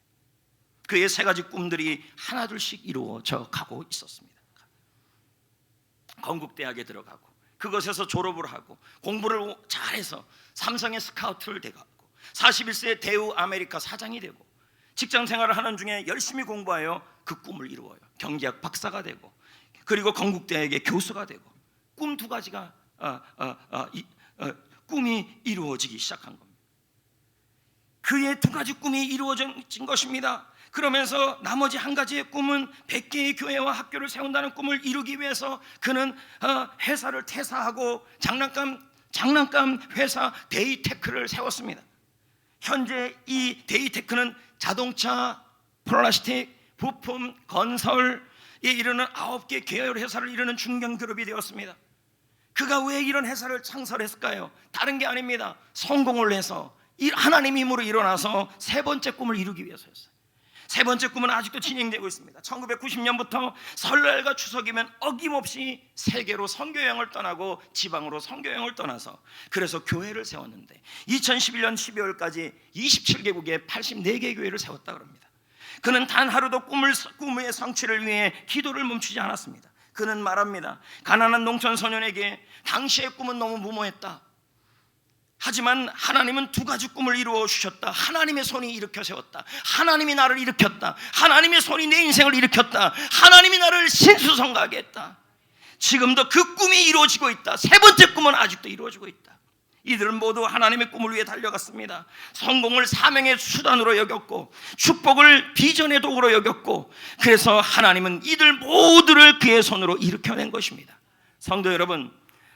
그의 세 가지 꿈들이 하나둘씩 이루어져 가고 있었습니다. 건국대학에 들어가고 그것에서 졸업을 하고 공부를 잘해서 삼성의 스카우트를 돼가고 41세에 대우 아메리카 사장이 되고 직장 생활을 하는 중에 열심히 공부하여 그 꿈을 이루어요. 경제학 박사가 되고 그리고 건국대학의 교수가 되고 꿈 두 가지가 꿈이 이루어지기 시작한 겁니다. 그의 두 가지 꿈이 이루어진 것입니다. 그러면서 나머지 한 가지의 꿈은 100개의 교회와 학교를 세운다는 꿈을 이루기 위해서 그는 회사를 퇴사하고 장난감 회사 데이테크를 세웠습니다. 현재 이 데이테크는 자동차, 플라스틱, 부품, 건설에 이르는 9개 계열 회사를 이루는 중견그룹이 되었습니다. 그가 왜 이런 회사를 창설했을까요? 다른 게 아닙니다. 성공을 해서 하나님 힘으로 일어나서 세 번째 꿈을 이루기 위해서였어요. 세 번째 꿈은 아직도 진행되고 있습니다. 1990년부터 설날과 추석이면 어김없이 세계로 선교여행을 떠나고 지방으로 선교여행을 떠나서 그래서 교회를 세웠는데 2011년 12월까지 27개국에 84개 교회를 세웠다고 합니다. 그는 단 하루도 꿈의 성취를 위해 기도를 멈추지 않았습니다. 그는 말합니다. 가난한 농촌 소년에게 당시의 꿈은 너무 무모했다. 하지만 하나님은 두 가지 꿈을 이루어 주셨다. 하나님의 손이 일으켜 세웠다. 하나님이 나를 일으켰다. 하나님의 손이 내 인생을 일으켰다. 하나님이 나를 신수성가하게 했다. 지금도 그 꿈이 이루어지고 있다. 세 번째 꿈은 아직도 이루어지고 있다. 이들은 모두 하나님의 꿈을 위해 달려갔습니다. 성공을 사명의 수단으로 여겼고 축복을 비전의 도구로 여겼고 그래서 하나님은 이들 모두를 그의 손으로 일으켜낸 것입니다. 성도 여러분,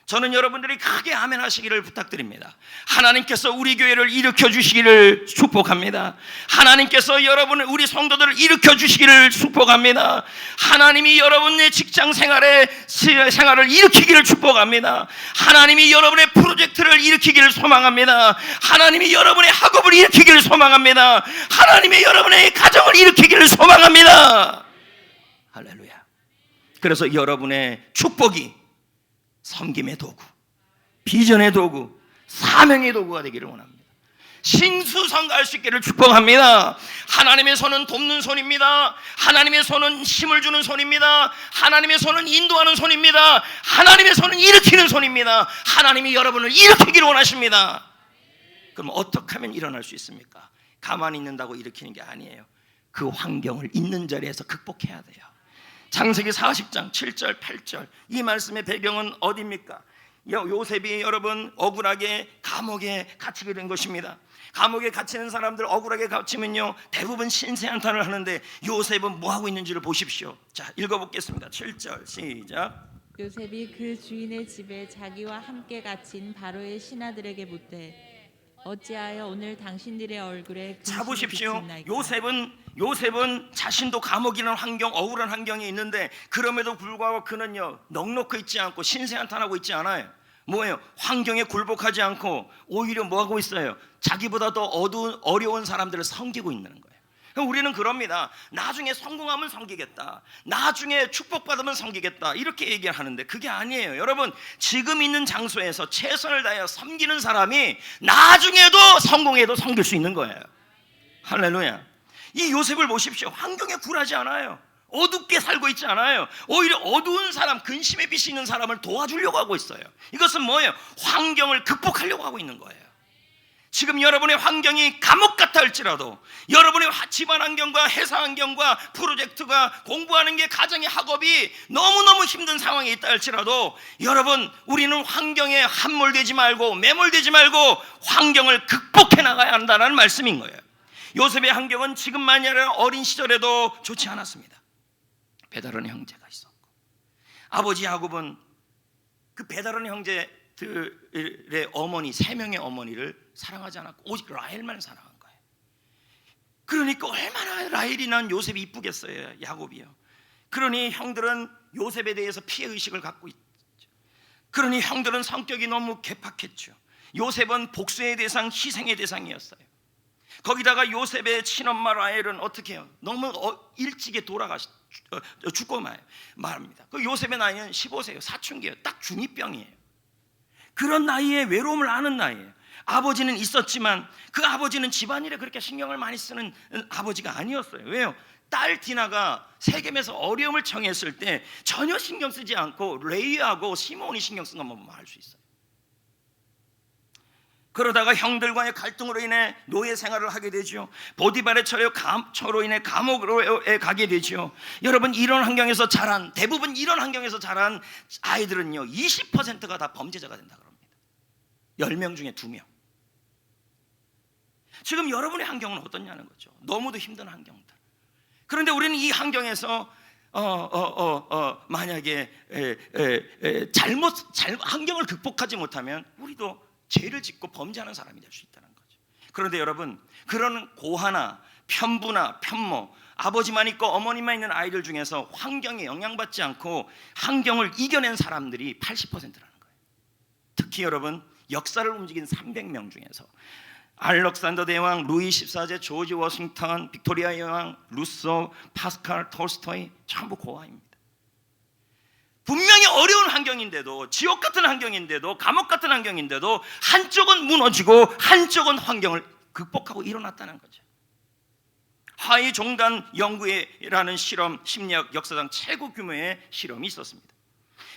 저는 여러분들이 크게 아멘 하시기를 부탁드립니다. 하나님께서 우리 교회를 일으켜 주시기를 축복합니다. 하나님께서 우리 성도들을 일으켜 주시기를 축복합니다. 하나님이 여러분의 직장 생활을 일으키기를 축복합니다. 하나님이 여러분의 프로젝트를 일으키기를 소망합니다. 하나님이 여러분의 학업을 일으키기를 소망합니다. 하나님이 여러분의 가정을 일으키기를 소망합니다. 할렐루야. 그래서 여러분의 축복이 섬김의 도구, 비전의 도구, 사명의 도구가 되기를 원합니다. 신수성가할 수 있기를 축복합니다. 하나님의 손은 돕는 손입니다. 하나님의 손은 힘을 주는 손입니다. 하나님의 손은 인도하는 손입니다. 하나님의 손은 일으키는 손입니다. 하나님이 여러분을 일으키기를 원하십니다. 그럼 어떻게 하면 일어날 수 있습니까? 가만히 있는다고 일으키는 게 아니에요. 그 환경을 있는 자리에서 극복해야 돼요. 창세기 40장 7절 8절 이 말씀의 배경은 어디입니까? 요셉이 여러분 억울하게 감옥에 갇히게 된 것입니다. 감옥에 갇히는 사람들 억울하게 갇히면요 대부분 신세한탄을 하는데 요셉은 뭐 하고 있는지를 보십시오. 자, 읽어보겠습니다. 7절 시작. 요셉이 그 주인의 집에 자기와 함께 갇힌 바로의 신하들에게 묻되 어찌하여 오늘 당신들의 얼굴에 자, 보십시오. 비치나이까? 요셉은 자신도 감옥이라는 환경, 억울한 환경에 있는데 그럼에도 불구하고 그는요 넉넉히 있지 않고 신세한탄하고 있지 않아요. 뭐예요? 환경에 굴복하지 않고 오히려 뭐 하고 있어요? 자기보다 더 어려운 사람들을 섬기고 있는 거예요. 우리는 그럽니다. 나중에 성공하면 섬기겠다, 나중에 축복받으면 섬기겠다, 이렇게 얘기를 하는데 그게 아니에요. 여러분, 지금 있는 장소에서 최선을 다하여 섬기는 사람이 나중에도 성공해도 섬길 수 있는 거예요. 할렐루야. 이 요셉을 보십시오. 환경에 굴하지 않아요. 어둡게 살고 있지 않아요. 오히려 어두운 사람, 근심에 빛이 있는 사람을 도와주려고 하고 있어요. 이것은 뭐예요? 환경을 극복하려고 하고 있는 거예요. 지금 여러분의 환경이 감옥 같아 할지라도 여러분의 집안 환경과 회사 환경과 프로젝트가 공부하는 게 가정의 학업이 너무너무 힘든 상황에 있다 할지라도 여러분, 우리는 환경에 함몰되지 말고 매몰되지 말고 환경을 극복해 나가야 한다는 말씀인 거예요. 요셉의 환경은 지금만이 아니라 어린 시절에도 좋지 않았습니다. 배다른 형제가 있었고 아버지 야곱은 그 배다른 형제 자녀들의 어머니 3명의 어머니를 사랑하지 않았고 오직 라헬만 사랑한 거예요. 그러니까 얼마나 라헬이나 요셉이 이쁘겠어요, 야곱이요. 그러니 형들은 요셉에 대해서 피해의식을 갖고 있죠. 그러니 형들은 성격이 너무 개팍했죠. 요셉은 복수의 대상, 희생의 대상이었어요. 거기다가 요셉의 친엄마 라헬은 어떻게 해요? 너무 일찍이 죽고 말합니다. 그 요셉의 나이는 15세예요. 사춘기예요. 딱 중2병이에요. 그런 나이에 외로움을 아는 나이에요. 아버지는 있었지만 그 아버지는 집안일에 그렇게 신경을 많이 쓰는 아버지가 아니었어요. 왜요? 딸 디나가 세겜에서 어려움을 청했을 때 전혀 신경 쓰지 않고 레이하고 시몬이 신경 쓴 것만 보면 알 수 있어요. 그러다가 형들과의 갈등으로 인해 노예 생활을 하게 되죠. 보디발의 처로 인해 감옥으로 가게 되죠. 여러분, 이런 환경에서 자란, 대부분 이런 환경에서 자란 아이들은요 20%가 다 범죄자가 된다 그럽니다. 10명 중에 2명. 지금 여러분의 환경은 어떠냐는 거죠. 너무도 힘든 환경들. 그런데 우리는 이 환경에서 만약에 환경을 극복하지 못하면 우리도 죄를 짓고 범죄하는 사람이 될 수 있다는 거죠. 그런데 여러분, 그런 고하나 편부나 편모, 아버지만 있고 어머니만 있는 아이들 중에서 환경에 영향받지 않고 환경을 이겨낸 사람들이 80%라는 거예요. 특히 여러분, 역사를 움직인 300명 중에서 알렉산더 대왕, 루이 14세, 조지 워싱턴, 빅토리아 여왕, 루소, 파스칼, 톨스토이 전부 고아입니다. 분명히 어려운 환경인데도, 지옥 같은 환경인데도, 감옥 같은 환경인데도 한쪽은 무너지고 한쪽은 환경을 극복하고 일어났다는 거죠. 하이 종단 연구회라는 실험, 심리학 역사상 최고 규모의 실험이 있었습니다.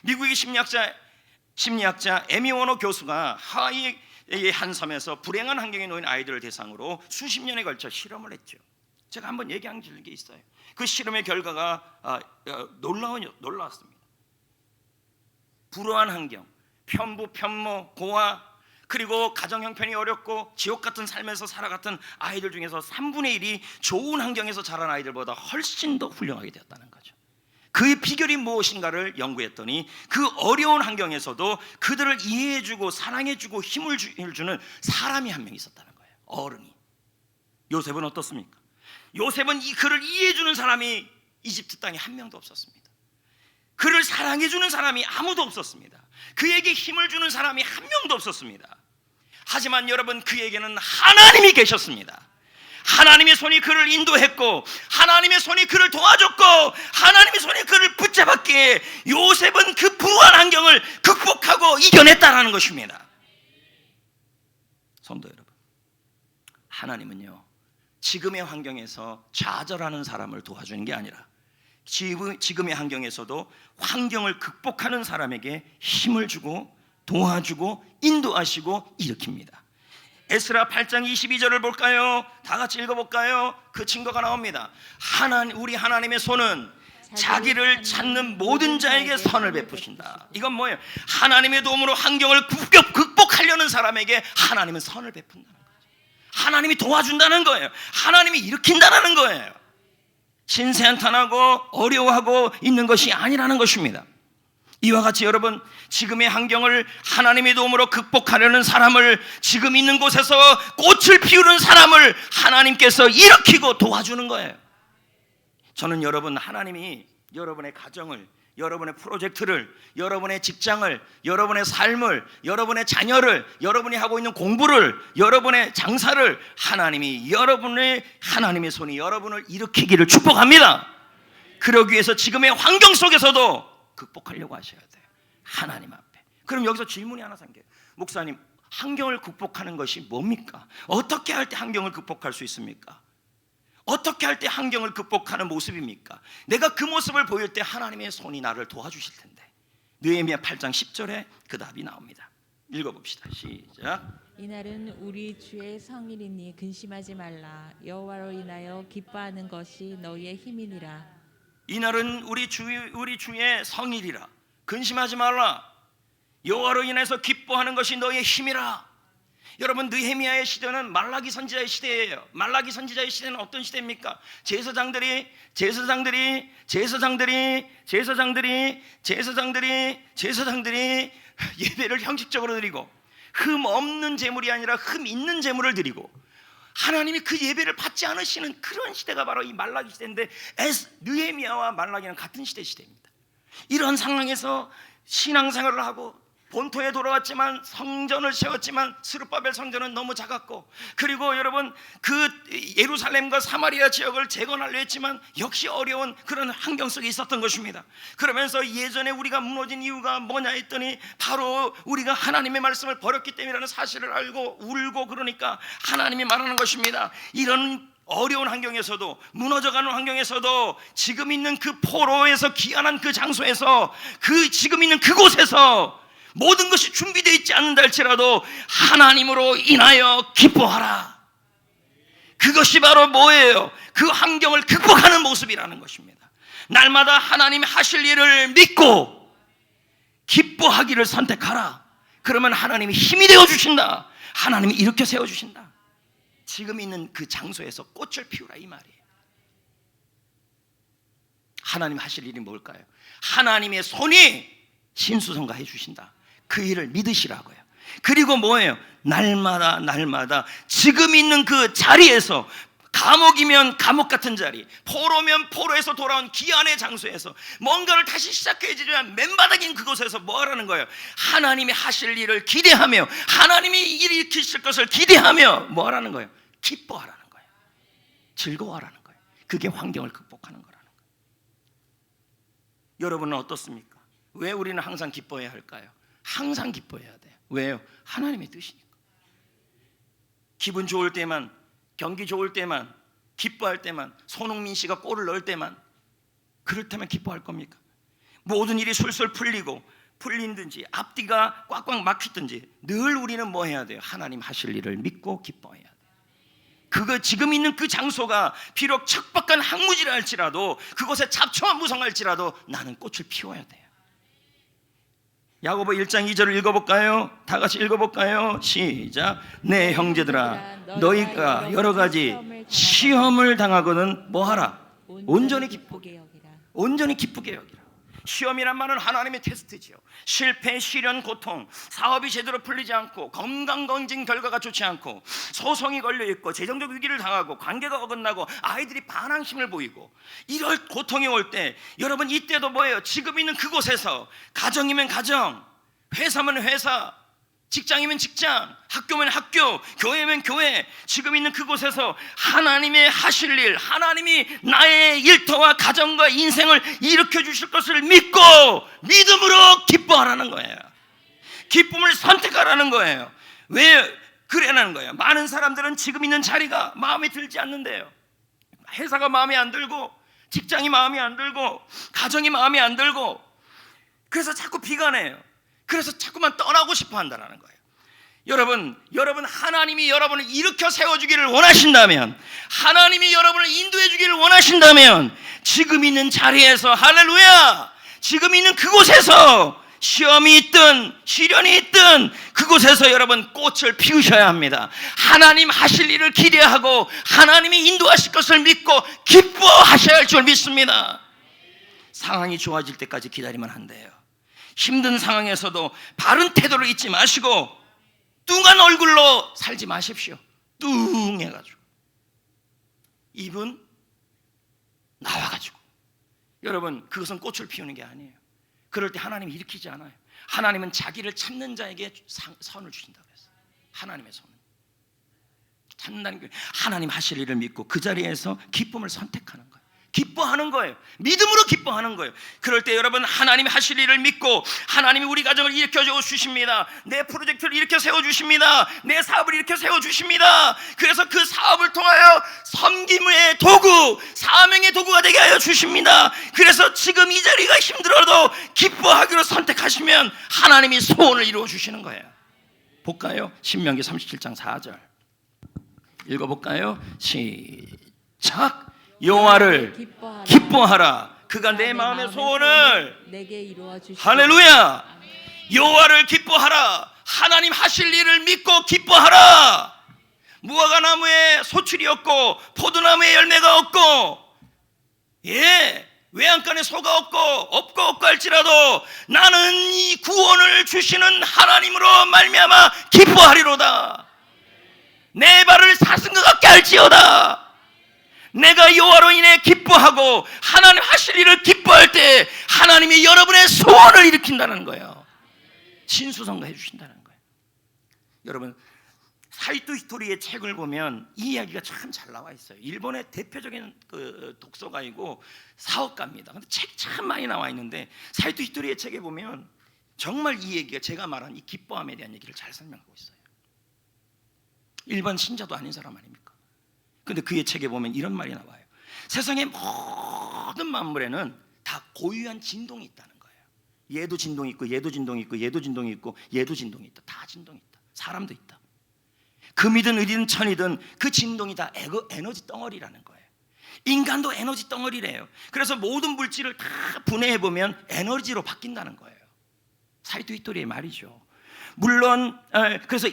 미국의 심리학자 에미 워너 교수가 하와이의 한 섬에서 불행한 환경에 놓인 아이들을 대상으로 수십 년에 걸쳐 실험을 했죠. 제가 한번 얘기한 게 있어요. 그 실험의 결과가 놀라웠습니다. 불우한 환경, 편부, 편모, 고아, 그리고 가정 형편이 어렵고 지옥 같은 삶에서 살아갔던 아이들 중에서 3분의 1이 좋은 환경에서 자란 아이들보다 훨씬 더 훌륭하게 되었다는 거죠. 그의 비결이 무엇인가를 연구했더니 그 어려운 환경에서도 그들을 이해해주고 사랑해주고 힘을 주는 사람이 한 명 있었다는 거예요. 어른이. 요셉은 어떻습니까? 요셉은 그를 이해해주는 사람이 이집트 땅에 한 명도 없었습니다. 그를 사랑해주는 사람이 아무도 없었습니다. 그에게 힘을 주는 사람이 한 명도 없었습니다. 하지만 여러분, 그에게는 하나님이 계셨습니다. 하나님의 손이 그를 인도했고 하나님의 손이 그를 도와줬고 하나님의 손이 그를 붙잡았기에 요셉은 그 불우한 환경을 극복하고 이겨냈다라는 것입니다. 성도 여러분, 하나님은요 지금의 환경에서 좌절하는 사람을 도와주는 게 아니라 지금의 환경에서도 환경을 극복하는 사람에게 힘을 주고 도와주고 인도하시고 일으킵니다. 에스라 8장 22절을 볼까요? 다 같이 읽어볼까요? 그 증거가 나옵니다. 우리 하나님의 손은 자기를 찾는 모든 자에게 선을 베푸신다. 이건 뭐예요? 하나님의 도움으로 환경을 극복하려는 사람에게 하나님은 선을 베푼다는 거죠. 하나님이 도와준다는 거예요. 하나님이 일으킨다는 거예요. 신세한탄하고 어려워하고 있는 것이 아니라는 것입니다. 이와 같이 여러분, 지금의 환경을 하나님의 도움으로 극복하려는 사람을, 지금 있는 곳에서 꽃을 피우는 사람을 하나님께서 일으키고 도와주는 거예요. 저는 여러분, 하나님이 여러분의 가정을, 여러분의 프로젝트를, 여러분의 직장을, 여러분의 삶을, 여러분의 자녀를, 여러분이 하고 있는 공부를, 여러분의 장사를 하나님의 손이 여러분을 일으키기를 축복합니다. 그러기 위해서 지금의 환경 속에서도 극복하려고 하셔야 돼요. 하나님 앞에. 그럼 여기서 질문이 하나 생겨요. 목사님, 환경을 극복하는 것이 뭡니까? 어떻게 할 때 환경을 극복할 수 있습니까? 어떻게 할 때 환경을 극복하는 모습입니까? 내가 그 모습을 보일 때 하나님의 손이 나를 도와주실 텐데. 느헤미야 8장 10절에 그 답이 나옵니다. 읽어봅시다. 시작. 이날은 우리 주의 성일이니 근심하지 말라. 여호와로 인하여 기뻐하는 것이 너희의 힘이니라. 이날은 우리 주의 성일이라. 근심하지 말라. 여호와로 인해서 기뻐하는 것이 너희의 힘이라. 여러분, 느헤미야의 시대는 말라기 선지자의 시대예요. 말라기 선지자의 시대는 어떤 시대입니까? 제사장들이 예배를 형식적으로 드리고 흠 없는 제물이 아니라 흠 있는 제물을 드리고 하나님이 그 예배를 받지 않으시는 그런 시대가 바로 이 말라기 시대인데, 느헤미야와 말라기는 같은 시대입니다. 이런 상황에서 신앙생활을 하고 본토에 돌아왔지만 성전을 세웠지만 스룹바벨 성전은 너무 작았고, 그리고 여러분 그 예루살렘과 사마리아 지역을 재건하려 했지만 역시 어려운 그런 환경 속에 있었던 것입니다. 그러면서 예전에 우리가 무너진 이유가 뭐냐 했더니 바로 우리가 하나님의 말씀을 버렸기 때문이라는 사실을 알고 울고, 그러니까 하나님이 말하는 것입니다. 이런 어려운 환경에서도, 무너져가는 환경에서도, 지금 있는 그 포로에서 귀환한 그 장소에서, 그 지금 있는 그곳에서 모든 것이 준비되어 있지 않는다 할지라도 하나님으로 인하여 기뻐하라. 그것이 바로 뭐예요? 그 환경을 극복하는 모습이라는 것입니다. 날마다 하나님이 하실 일을 믿고 기뻐하기를 선택하라. 그러면 하나님이 힘이 되어 주신다. 하나님이 일으켜 세워 주신다. 지금 있는 그 장소에서 꽃을 피우라, 이 말이에요. 하나님 하실 일이 뭘까요? 하나님의 손이 신수성가해 주신다. 그 일을 믿으시라고요. 그리고 뭐예요? 날마다 지금 있는 그 자리에서, 감옥이면 감옥 같은 자리, 포로면 포로에서 돌아온 귀환의 장소에서 뭔가를 다시 시작해야지만 맨바닥인 그곳에서 뭐 하라는 거예요? 하나님이 하실 일을 기대하며, 하나님이 일으키실 것을 기대하며 뭐 하라는 거예요? 기뻐하라는 거예요. 즐거워하라는 거예요. 그게 환경을 극복하는 거라는 거예요. 여러분은 어떻습니까? 왜 우리는 항상 기뻐해야 할까요? 항상 기뻐해야 돼요. 왜요? 하나님의 뜻이니까. 기분 좋을 때만, 경기 좋을 때만, 기뻐할 때만, 손흥민 씨가 골을 넣을 때만, 그럴 때만 기뻐할 겁니까? 모든 일이 술술 풀린든지 앞뒤가 꽉꽉 막히든지 늘 우리는 뭐 해야 돼요? 하나님 하실 일을 믿고 기뻐해야 돼요. 그거 지금 있는 그 장소가 비록 척박한 항무지라 할지라도, 그곳에 잡초와 무성할지라도 나는 꽃을 피워야 돼요. 야고보 1장 2절을 읽어볼까요? 다 같이 읽어볼까요? 시작. 내 형제들아, 너희가 여러 가지 시험을 당하거든 뭐하라? 온전히 기쁘게 여기라. 시험이란 말은 하나님의 테스트지요. 실패, 시련, 고통, 사업이 제대로 풀리지 않고, 건강검진 결과가 좋지 않고, 소송이 걸려있고, 재정적 위기를 당하고, 관계가 어긋나고, 아이들이 반항심을 보이고, 이럴 고통이 올 때, 여러분 이때도 뭐예요? 지금 있는 그곳에서, 가정이면 가정, 회사면 회사, 직장이면 직장, 학교면 학교, 교회면 교회, 지금 있는 그곳에서 하나님의 하실 일, 하나님이 나의 일터와 가정과 인생을 일으켜 주실 것을 믿고 믿음으로 기뻐하라는 거예요. 기쁨을 선택하라는 거예요. 왜 그래라는 거예요? 많은 사람들은 지금 있는 자리가 마음에 들지 않는데요. 회사가 마음에 안 들고, 직장이 마음에 안 들고, 가정이 마음에 안 들고, 그래서 자꾸 비관해요. 그래서 자꾸만 떠나고 싶어 한다는 거예요. 여러분 하나님이 여러분을 일으켜 세워주기를 원하신다면, 하나님이 여러분을 인도해 주기를 원하신다면, 지금 있는 자리에서, 할렐루야, 지금 있는 그곳에서 시험이 있든 시련이 있든 그곳에서 여러분 꽃을 피우셔야 합니다. 하나님 하실 일을 기대하고 하나님이 인도하실 것을 믿고 기뻐하셔야 할 줄 믿습니다. 상황이 좋아질 때까지 기다리면 안 돼요. 힘든 상황에서도 바른 태도를 잊지 마시고 뚱한 얼굴로 살지 마십시오. 뚱해가지고 입은 나와가지고. 여러분, 그것은 꽃을 피우는 게 아니에요. 그럴 때 하나님이 일으키지 않아요. 하나님은 자기를 찾는 자에게 선을 주신다고 했어요. 하나님의 선을 찾는다는 게, 하나님 하실 일을 믿고 그 자리에서 기쁨을 선택하는 거예요. 기뻐하는 거예요. 믿음으로 기뻐하는 거예요. 그럴 때 여러분, 하나님이 하실 일을 믿고 하나님이 우리 가정을 일으켜 주십니다. 내 프로젝트를 일으켜 세워주십니다. 내 사업을 일으켜 세워주십니다. 그래서 그 사업을 통하여 섬김의 도구, 사명의 도구가 되게 하여 주십니다. 그래서 지금 이 자리가 힘들어도 기뻐하기로 선택하시면 하나님이 소원을 이루어 주시는 거예요. 볼까요? 신명기 37장 4절 읽어볼까요? 시작. 여호와를 기뻐하라. 그가 내 마음의 소원을 내게 이루어 주시고. 할렐루야. 여호와를 기뻐하라. 하나님 하실 일을 믿고 기뻐하라. 무화과나무에 소출이 없고 포도나무에 열매가 없고, 외양간에 소가 없고 할지라도 나는 이 구원을 주시는 하나님으로 말미암아 기뻐하리로다. 내 발을 사슴과 같게 할지어다. 내가 여호와로 인해 기뻐하고 하나님 하실 일을 기뻐할 때 하나님이 여러분의 소원을 일으킨다는 거예요. 신수성가해 주신다는 거예요. 여러분, 사이토 히토리의 책을 보면 이 이야기가 참 잘 나와 있어요. 일본의 대표적인 그 독서가이고 사업가입니다. 근데 책 참 많이 나와 있는데 사이토 히토리의 책에 보면 정말 이 얘기가 제가 말한 이 기뻐함에 대한 얘기를 잘 설명하고 있어요. 일반 신자도 아닌 사람 아닙니까? 근데 그의 책에 보면 이런 말이 나와요. 세상의 모든 만물에는 다 고유한 진동이 있다는 거예요. 얘도 진동이 있고 얘도 진동이 있고 얘도 진동이 있고 얘도 진동이 있다. 다 진동이 있다. 사람도 있다. 금이든 을이든 천이든 그 진동이 다 에너지 덩어리라는 거예요. 인간도 에너지 덩어리래요. 그래서 모든 물질을 다 분해해보면 에너지로 바뀐다는 거예요. 사이토 히토리의 말이죠. 물론 그래서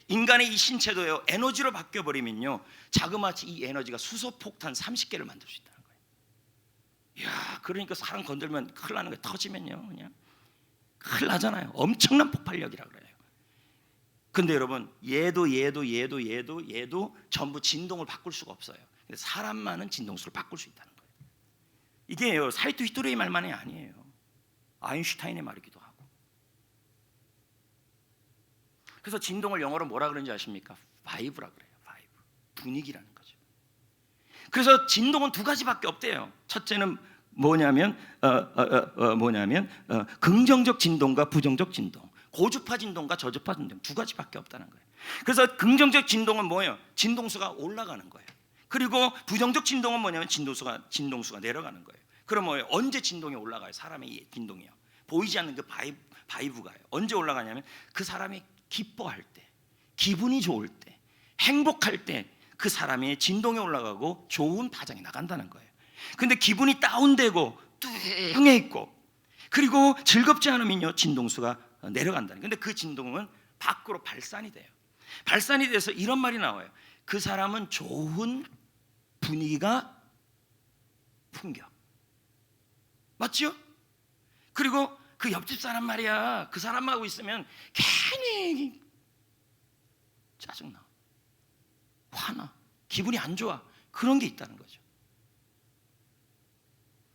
인간의 이 신체도요, 에너지로 바뀌어버리면요, 자그마치 이 에너지가 수소폭탄 30개를 만들 수 있다는 거예요. 이야, 그러니까 사람 건들면 큰일 나는 거예요. 터지면요 그냥 큰일 나잖아요. 엄청난 폭발력이라 그래요. 근데 여러분, 얘도 전부 진동을 바꿀 수가 없어요. 근데 사람만은 진동수를 바꿀 수 있다는 거예요. 이게요, 사이토 히토리의 말만이 아니에요. 아인슈타인의 말이기도 하고. 그래서 진동을 영어로 뭐라 그러는지 아십니까? 바이브라 그래요. 바이브. 분위기라는 거죠. 그래서 진동은 두 가지밖에 없대요. 첫째는 뭐냐면 긍정적 진동과 부정적 진동. 고주파 진동과 저주파 진동 두 가지밖에 없다는 거예요. 그래서 긍정적 진동은 뭐예요? 진동수가 올라가는 거예요. 그리고 부정적 진동은 뭐냐면 진동수가 내려가는 거예요. 그럼 뭐예요? 언제 진동이 올라가요? 사람의 진동이요. 보이지 않는 그 바이브가요. 언제 올라가냐면 그 사람이 기뻐할 때, 기분이 좋을 때, 행복할 때 그 사람의 진동이 올라가고 좋은 파장이 나간다는 거예요. 근데 기분이 다운되고 뚱해 있고 그리고 즐겁지 않으면요, 진동수가 내려간다는 거예요. 근데 그 진동은 밖으로 발산이 돼요. 발산이 돼서 이런 말이 나와요. 그 사람은 좋은 분위기가 풍겨. 맞죠? 그리고 그 옆집 사람 말이야, 그 사람하고 있으면 괜히 짜증나, 화나, 기분이 안 좋아. 그런 게 있다는 거죠.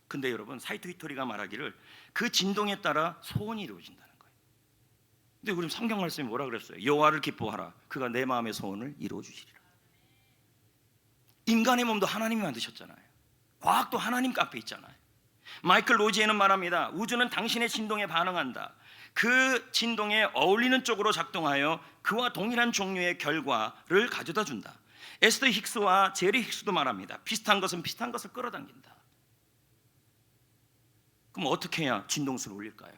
근데 여러분, 사이토 히토리가 말하기를 그 진동에 따라 소원이 이루어진다는 거예요. 근데 우리 성경 말씀이 뭐라 그랬어요? 여호와를 기뻐하라. 그가 내 마음의 소원을 이루어 주시리라. 인간의 몸도 하나님이 만드셨잖아요. 과학도 하나님 카페 있잖아요. 마이클 로지에는 말합니다. 우주는 당신의 진동에 반응한다. 그 진동에 어울리는 쪽으로 작동하여 그와 동일한 종류의 결과를 가져다 준다. 에스더 힉스와 제리 힉스도 말합니다. 비슷한 것은 비슷한 것을 끌어당긴다. 그럼 어떻게 해야 진동수를 올릴까요?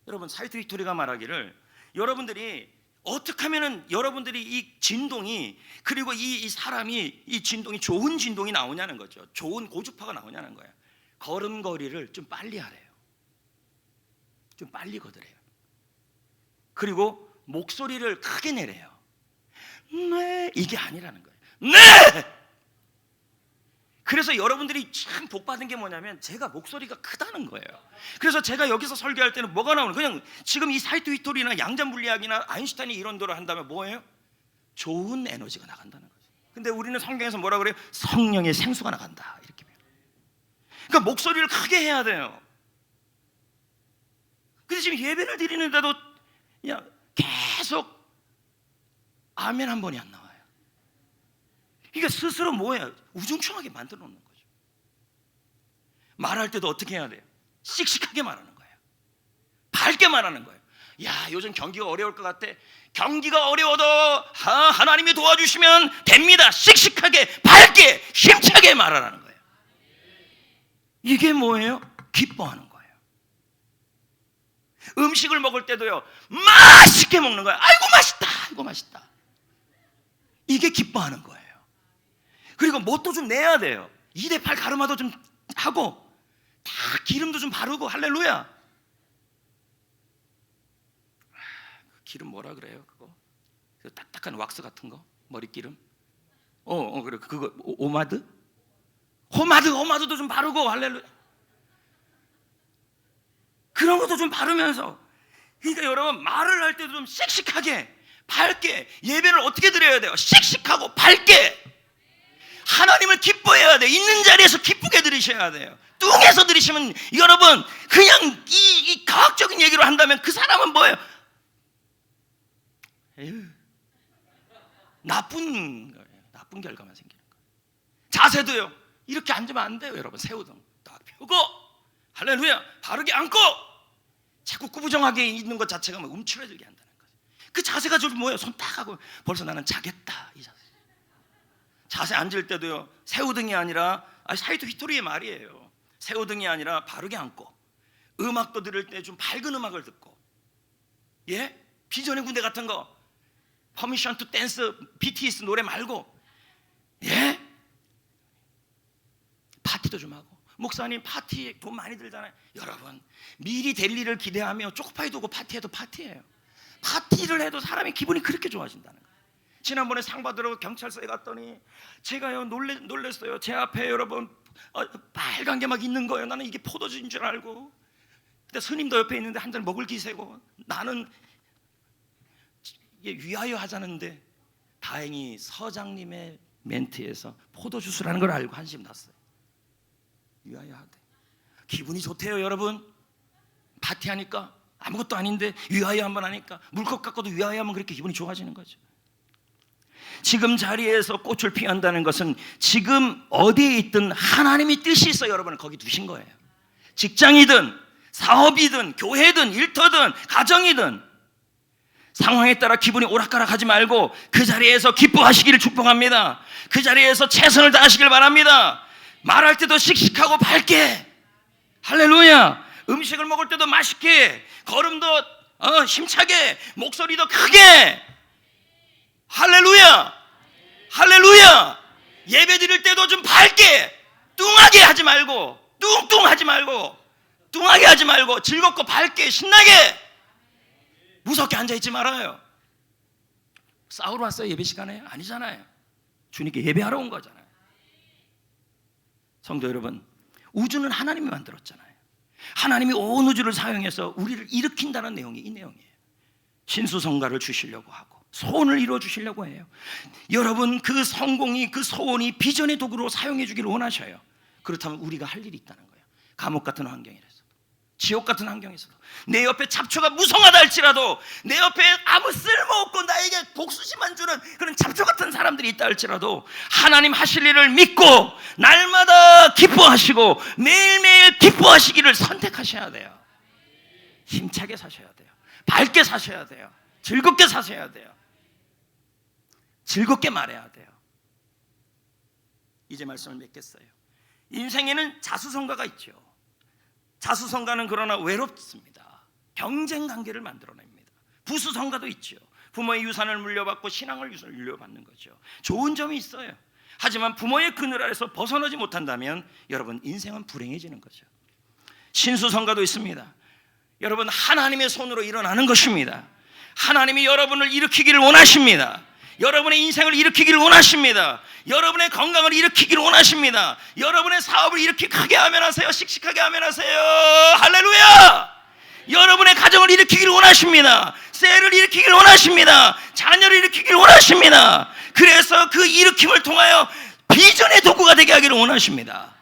여러분, 사이토 히토리가 말하기를 여러분들이 어떻게 하면은 여러분들이 이 진동이, 그리고 이 사람이 이 진동이 좋은 진동이 나오냐는 거죠. 좋은 고주파가 나오냐는 거예요. 걸음걸이를 좀 빨리 하래요. 좀 빨리 걷으래요. 그리고 목소리를 크게 내래요. 네, 이게 아니라는 거예요. 네! 그래서 여러분들이 참 복받은 게 뭐냐면 제가 목소리가 크다는 거예요. 그래서 제가 여기서 설교할 때는 뭐가 나오는, 그냥 지금 이 사이토 히토리나 양자물리학이나 아인슈타인이 이론대로 한다면 뭐예요? 좋은 에너지가 나간다는 거죠. 근데 우리는 성경에서 뭐라 그래요? 성령의 생수가 나간다, 이렇게 해요. 그러니까 목소리를 크게 해야 돼요. 근데 지금 예배를 드리는데도 그냥 계속 아멘 한 번이 안 나와요. 그러니까 스스로 뭐예요? 우중충하게 만들어 놓는 거죠. 말할 때도 어떻게 해야 돼요? 씩씩하게 말하는 거예요. 밝게 말하는 거예요. 야, 요즘 경기가 어려울 것 같아. 경기가 어려워도 하나님이 도와주시면 됩니다. 씩씩하게, 밝게, 힘차게 말하라는 거예요. 이게 뭐예요? 기뻐하는 거예요. 음식을 먹을 때도요, 맛있게 먹는 거예요. 아이고 맛있다, 아이고 맛있다. 이게 기뻐하는 거예요. 그리고 뭣도 좀 내야 돼요. 2대8 가르마도 좀 하고 다 기름도 좀 바르고. 할렐루야. 그 기름 뭐라 그래요? 그거 그 딱딱한 왁스 같은 거, 머리기름. 그래, 그거 호마드도 좀 바르고. 할렐루야. 그런 것도 좀 바르면서, 그러니까 여러분 말을 할 때도 좀 씩씩하게 밝게, 예배를 어떻게 드려야 돼요? 씩씩하고 밝게. 하나님을 기뻐해야 돼. 있는 자리에서 기쁘게 드리셔야 돼요. 뚱해서 드리시면 여러분 그냥 이 과학적인 얘기로 한다면 그 사람은 뭐예요? 에휴, 나쁜 거예요. 나쁜 결과만 생기는 거예요. 자세도요, 이렇게 앉으면 안 돼요. 여러분 세우등 딱 펴고, 할렐루야, 바르게 앉고, 자꾸 구부정하게 있는 것 자체가 뭐 움츠러들게 한다는 거죠. 그 자세가 좀 뭐예요? 손 딱 하고 벌써 나는 자겠다, 이 자세. 자세 앉을 때도요, 세우등이 아니라, 사이도 히토리의 말이에요. 세우등이 아니라 바르게 앉고, 음악도 들을 때 좀 밝은 음악을 듣고, 예? 비전의 군대 같은 거, 퍼미션 투 댄스, BTS 노래 말고, 예? 파티도 좀 하고. 목사님 파티에 돈 많이 들잖아요. 여러분 미리 될 일을 기대하며 초코파이 두고 파티해도 파티예요. 파티를 해도 사람이 기분이 그렇게 좋아진다는 거예요. 지난번에 상 받으러 경찰서에 갔더니 제가요 놀랬어요. 제 앞에 여러분 빨간 게 막 있는 거예요. 나는 이게 포도주인 줄 알고. 근데 스님도 옆에 있는데 한 잔 먹을 기세고, 나는 이게 위하여 하자는데 다행히 서장님의 멘트에서 포도주스라는 걸 알고 한심 났어요. 위하여 하되. 기분이 좋대요 여러분. 파티하니까 아무것도 아닌데 위하여 한번 하니까, 물컵 갖고도 위하여 하면 그렇게 기분이 좋아지는 거죠. 지금 자리에서 꽃을 피운다는 것은 지금 어디에 있든 하나님이 뜻이 있어 여러분을 거기 두신 거예요. 직장이든 사업이든 교회든 일터든 가정이든 상황에 따라 기분이 오락가락하지 말고 그 자리에서 기뻐하시기를 축복합니다. 그 자리에서 최선을 다하시길 바랍니다. 말할 때도 씩씩하고 밝게, 할렐루야. 음식을 먹을 때도 맛있게, 걸음도 힘차게, 목소리도 크게, 할렐루야, 할렐루야. 예배 드릴 때도 좀 밝게, 뚱하게 하지 말고, 뚱뚱하지 말고, 뚱하게 하지 말고, 즐겁고 밝게 신나게, 무섭게 앉아있지 말아요. 싸우러 왔어요 예배 시간에? 아니잖아요. 주님께 예배하러 온 거잖아요. 성도 여러분, 우주는 하나님이 만들었잖아요. 하나님이 온 우주를 사용해서 우리를 일으킨다는 내용이 이 내용이에요. 신수성가를 주시려고 하고 소원을 이루어 주시려고 해요. 여러분 그 성공이, 그 소원이 비전의 도구로 사용해 주기를 원하셔요. 그렇다면 우리가 할 일이 있다는 거예요. 감옥 같은 환경이라서도, 지옥 같은 환경에서도, 내 옆에 잡초가 무성하다 할지라도, 내 옆에 아무 쓸모없고 나에게 복수심만 주는 그런 잡초 같은 사람들이 있다 할지라도 하나님 하실 일을 믿고 날마다 기뻐하시고 매일매일 기뻐하시기를 선택하셔야 돼요. 힘차게 사셔야 돼요. 밝게 사셔야 돼요. 즐겁게 사셔야 돼요. 즐겁게 말해야 돼요. 이제 말씀을 맺겠어요. 인생에는 자수성가가 있죠. 자수성가는 그러나 외롭습니다. 경쟁 관계를 만들어냅니다. 부수성가도 있죠. 부모의 유산을 물려받고 신앙을 물려받는 거죠. 좋은 점이 있어요. 하지만 부모의 그늘 아래서 벗어나지 못한다면 여러분 인생은 불행해지는 거죠. 신수성가도 있습니다. 여러분 하나님의 손으로 일어나는 것입니다. 하나님이 여러분을 일으키기를 원하십니다. 여러분의 인생을 일으키기를 원하십니다. 여러분의 건강을 일으키기를 원하십니다. 여러분의 사업을 이렇게 크게 하면 하세요. 씩씩하게 하면 하세요. 할렐루야. 여러분의 가정을 일으키기를 원하십니다. 셀을 일으키기를 원하십니다. 자녀를 일으키기를 원하십니다. 그래서 그 일으킴을 통하여 비전의 도구가 되게 하기를 원하십니다.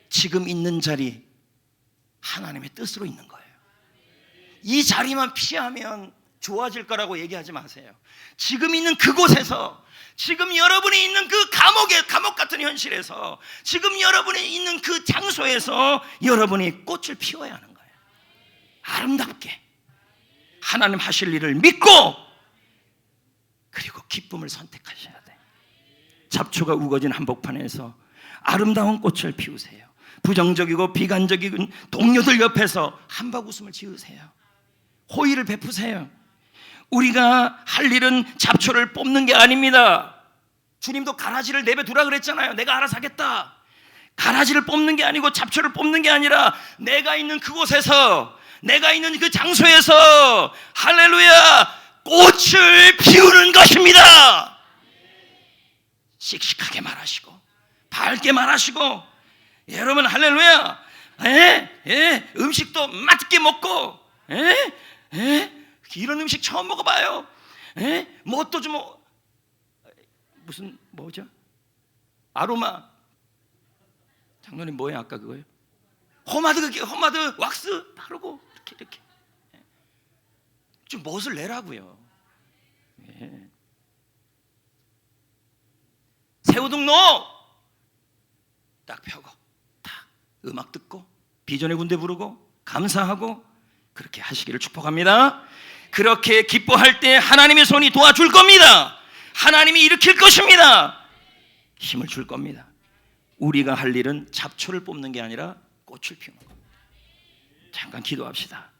지금 있는 자리 하나님의 뜻으로 있는 거예요. 이 자리만 피하면 좋아질 거라고 얘기하지 마세요. 지금 있는 그곳에서, 지금 여러분이 있는 그 감옥 같은 현실에서, 지금 여러분이 있는 그 장소에서 여러분이 꽃을 피워야 하는 거예요. 아름답게 하나님 하실 일을 믿고, 그리고 기쁨을 선택하셔야 돼. 잡초가 우거진 한복판에서 아름다운 꽃을 피우세요. 부정적이고 비관적인 동료들 옆에서 한박 웃음을 지으세요. 호의를 베푸세요. 우리가 할 일은 잡초를 뽑는 게 아닙니다. 주님도 가라지를 내버려두라 그랬잖아요. 내가 알아서 하겠다. 가라지를 뽑는 게 아니고 잡초를 뽑는 게 아니라 내가 있는 그곳에서, 내가 있는 그 장소에서 할렐루야 꽃을 피우는 것입니다. 씩씩하게 말하시고 밝게 말하시고, 여러분 할렐루야 음식도 맛있게 먹고, 이런 음식 처음 먹어봐요. 뭣도 좀 무슨 뭐죠? 아로마 장로님 뭐예요? 아까 그거요? 호마드 왁스 바르고 이렇게 좀 멋을 내라고요. 새우등록 딱 펴고 딱 음악 듣고 비전의 군대 부르고 감사하고 그렇게 하시기를 축복합니다. 그렇게 기뻐할 때 하나님의 손이 도와줄 겁니다. 하나님이 일으킬 것입니다. 힘을 줄 겁니다. 우리가 할 일은 잡초를 뽑는 게 아니라 꽃을 피우는 겁니다. 잠깐 기도합시다.